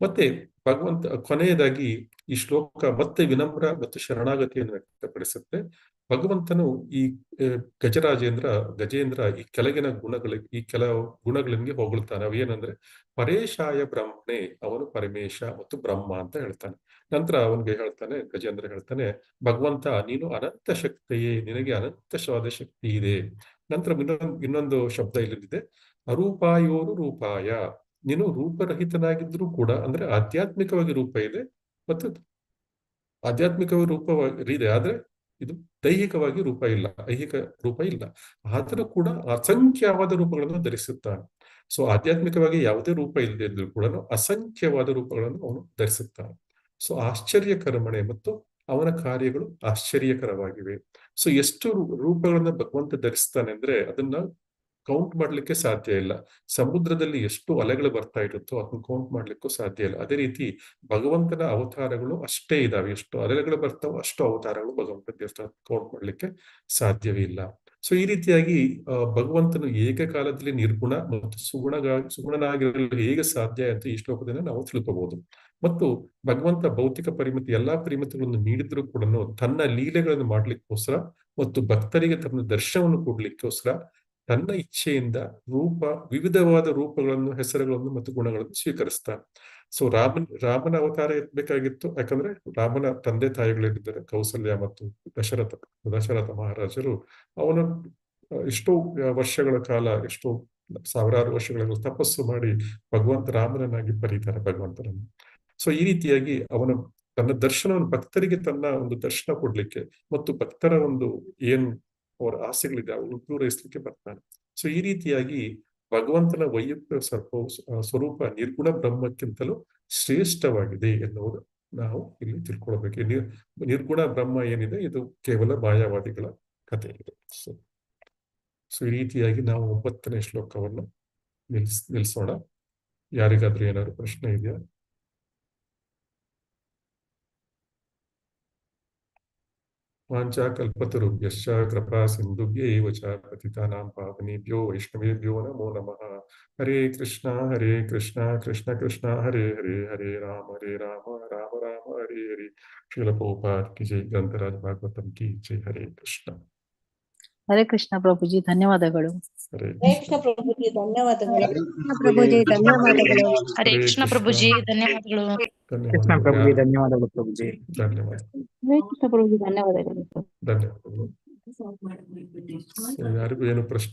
ಮತ್ತೆ ಭಗವಂತ ಕೊನೆಯದಾಗಿ ಈ ಶ್ಲೋಕ ಮತ್ತೆ ವಿನಮ್ರ ಮತ್ತು ಶರಣಾಗತಿಯನ್ನು ವ್ಯಕ್ತಪಡಿಸುತ್ತೆ. ಭಗವಂತನು ಈ ಗಜೇಂದ್ರ ಈ ಕೆಳಗಿನ ಈ ಕೆಲವು ಗುಣಗಳಿಗೆ ಹೊಗಳ್ತಾನೆ. ಅವೇನಂದ್ರೆ, ಪರೇಶಾಯ ಬ್ರಹ್ಮಣೆ, ಅವನು ಪರಮೇಶ ಮತ್ತು ಬ್ರಹ್ಮ ಅಂತ ಹೇಳ್ತಾನೆ. ನಂತರ ಅವನಿಗೆ ಹೇಳ್ತಾನೆ, ಗಜೇಂದ್ರ ಹೇಳ್ತಾನೆ, ಭಗವಂತ ನೀನು ಅನಂತ ಶಕ್ತಿಯೇ, ನಿನಗೆ ಅನಂತವಾದ ಶಕ್ತಿ ಇದೆ. ನಂತರ ಇನ್ನೊಂದು ಶಬ್ದ ಇಲ್ಲಿದೆ, ಅರೂಪಾಯೋರು ರೂಪಾಯ, ನೀನು ರೂಪರಹಿತನಾಗಿದ್ರೂ ಕೂಡ, ಅಂದ್ರೆ ಆಧ್ಯಾತ್ಮಿಕವಾಗಿ ರೂಪ ಇದೆ ಮತ್ತು ಆಧ್ಯಾತ್ಮಿಕವಾಗಿ ರೂಪವಿದೆ, ಆದ್ರೆ ಇದು ದೈಹಿಕವಾಗಿ ರೂಪ ಇಲ್ಲ, ಐಹಿಕ ರೂಪ ಇಲ್ಲ. ಆದರೂ ಕೂಡ ಅಸಂಖ್ಯವಾದ ರೂಪಗಳನ್ನು ಧರಿಸುತ್ತಾನೆ. ಸೊ ಆಧ್ಯಾತ್ಮಿಕವಾಗಿ ಯಾವುದೇ ರೂಪ ಇಲ್ಲದೆ ಇದ್ರೂ ಕೂಡ ಅಸಂಖ್ಯವಾದ ರೂಪಗಳನ್ನು ಅವನು ಧರಿಸುತ್ತಾನೆ. ಸೊ ಆಶ್ಚರ್ಯಕರಮಣೆ ಮತ್ತು ಅವನ ಕಾರ್ಯಗಳು ಆಶ್ಚರ್ಯಕರವಾಗಿವೆ. ಸೊ ಎಷ್ಟು ರೂಪಗಳನ್ನ ಭಗವಂತ ಧರಿಸ್ತಾನೆ ಅಂದ್ರೆ ಅದನ್ನ ಕೌಂಟ್ ಮಾಡ್ಲಿಕ್ಕೆ ಸಾಧ್ಯ ಇಲ್ಲ. ಸಮುದ್ರದಲ್ಲಿ ಎಷ್ಟು ಅಲೆಗಳು ಬರ್ತಾ ಇರುತ್ತೋ ಅದನ್ನ ಕೌಂಟ್ ಮಾಡ್ಲಿಕ್ಕೂ ಸಾಧ್ಯ ಇಲ್ಲ. ಅದೇ ರೀತಿ ಭಗವಂತನ ಅವತಾರಗಳು ಅಷ್ಟೇ ಇದಾವೆ. ಎಷ್ಟು ಅಲೆಗಳು ಬರ್ತಾವೋ ಅಷ್ಟು ಅವತಾರಗಳು ಭಗವಂತನ ಕೌಂಟ್ ಮಾಡ್ಲಿಕ್ಕೆ ಸಾಧ್ಯವೇ ಇಲ್ಲ. ಸೊ ಈ ರೀತಿಯಾಗಿ ಭಗವಂತನು ಏಕಕಾಲದಲ್ಲಿ ನಿರ್ಗುಣ ಮತ್ತು ಸುಗುಣನಾಗಿರಲು ಹೇಗೆ ಸಾಧ್ಯ ಅಂತ ಈ ಶ್ಲೋಕದಿಂದ ನಾವು ತಿಳ್ಕೋಬಹುದು. ಮತ್ತು ಭಗವಂತ ಭೌತಿಕ ಪರಿಮಿತಿ, ಎಲ್ಲಾ ಪರಿಮಿತಿಗಳನ್ನು ನೀಡಿದ್ರೂ ಕೂಡ ತನ್ನ ಲೀಲೆಗಳನ್ನು ಮಾಡ್ಲಿಕ್ಕೋಸ್ಕರ ಮತ್ತು ಭಕ್ತರಿಗೆ ತನ್ನ ದರ್ಶನವನ್ನು ಕೊಡ್ಲಿಕ್ಕೋಸ್ಕರ ತನ್ನ ಇಚ್ಛೆಯಿಂದ ವಿವಿಧವಾದ ರೂಪಗಳನ್ನು, ಹೆಸರುಗಳನ್ನು ಮತ್ತು ಗುಣಗಳನ್ನು ಸ್ವೀಕರಿಸ್ತಾನೆ. ಸೊ ರಾಮನ ಅವತಾರ ಎತ್ತಬೇಕಾಗಿತ್ತು. ಯಾಕಂದ್ರೆ ರಾಮನ ತಂದೆ ತಾಯಿಗಳಿದ್ದಾರೆ ಕೌಸಲ್ಯ ಮತ್ತು ದಶರಥ ಮಹಾರಾಜರು. ಅವನು ಎಷ್ಟೋ ವರ್ಷಗಳ ಕಾಲ, ಎಷ್ಟೋ ಸಾವಿರಾರು ವರ್ಷಗಳ ತಪಸ್ಸು ಮಾಡಿ ರಾಮನನ್ನಾಗಿ ಬರೀತಾರೆ ಭಗವಂತನನ್ನು. ಸೊ ಈ ರೀತಿಯಾಗಿ ಅವನು ತನ್ನ ದರ್ಶನವನ್ನು, ಭಕ್ತರಿಗೆ ತನ್ನ ಒಂದು ದರ್ಶನ ಕೊಡ್ಲಿಕ್ಕೆ ಮತ್ತು ಭಕ್ತರ ಒಂದು ಏನು ಅವರ ಆಸೆಗಳಿದೆ ಅವನ್ನು ಪೂರೈಸಲಿಕ್ಕೆ ಬರ್ತಾನೆ. ಸೊ ಈ ರೀತಿಯಾಗಿ ಭಗವಂತನ ವೈಯಕ್ತಿಕ ಸ್ವರೂಪ ನಿರ್ಗುಣ ಬ್ರಹ್ಮಕ್ಕಿಂತಲೂ ಶ್ರೇಷ್ಠವಾಗಿದೆ ಎನ್ನುವುದು ನಾವು ಇಲ್ಲಿ ತಿಳ್ಕೊಳ್ಬೇಕು. ನಿರ್ಗುಣ ಬ್ರಹ್ಮ ಏನಿದೆ ಇದು ಕೇವಲ ಮಾಯಾವಾದಿಗಳ ಕಥೆ ಇದೆ. ಸೊ ಈ ರೀತಿಯಾಗಿ ನಾವು 9ನೇ ಶ್ಲೋಕವನ್ನು ನಿಲ್ಸೋಣ. ಯಾರಿಗಾದ್ರೂ ಏನಾದ್ರು ಪ್ರಶ್ನೆ ಇದೆಯಾ? ವಾಂಛಾಕಲ್ಪತರುಭ್ಯಶ್ಚ ಕೃಪಾ ಸಿಂಧುಭ್ಯೈವ ಚ ಪತಿತಾನಾಂ ಪಾವನೇಭ್ಯೋ ವೈಷ್ಣವೇಭ್ಯೋ ನಮೋ ನಮಃ. ಹರೇ ಕೃಷ್ಣ ಕೃಷ್ಣ ಕೃಷ್ಣ ಹರೇ ಹರೇ, ಹರೇ ರಾಮ ರಾಮ ರಾಮ ಹರೇ ಹರೇ. ಶ್ರೀಲ ಪ್ರಭುಪಾದ್ ಕಿ ಜೈ. ಗ್ರಂಥರಾಜ್ ಭಾಗವತಂ ಕಿ ಜೈ. ಹರೇ ಕೃಷ್ಣ. ಹರೇ ಕೃಷ್ಣ ಪ್ರಭುಜಿ, ಧನ್ಯವಾದಗಳು. ಹರೇ ಹರೇ ಕೃಷ್ಣ. ಕೃಷ್ಣ ಪ್ರಭುಜಿ, ಧನ್ಯವಾದಗಳು. ಪ್ರಭುಜಿ ಧನ್ಯವಾದಗಳು. ಹರೇ ಕೃಷ್ಣ ಪ್ರಭುಜಿ, ಧನ್ಯವಾದಗಳು. ಕೃಷ್ಣ ಪ್ರಭುಜಿ ಧನ್ಯವಾದಗಳು ಪ್ರಭುಜಿ. ಧನ್ಯವಾದ. ಹರೇ ಕೃಷ್ಣ ಪ್ರಭುಜಿ, ಧನ್ಯವಾದಗಳು. ಧನ್ಯವಾದಗಳು. ಯಾರಿಗೂ ಏನು ಪ್ರಶ್ನೆ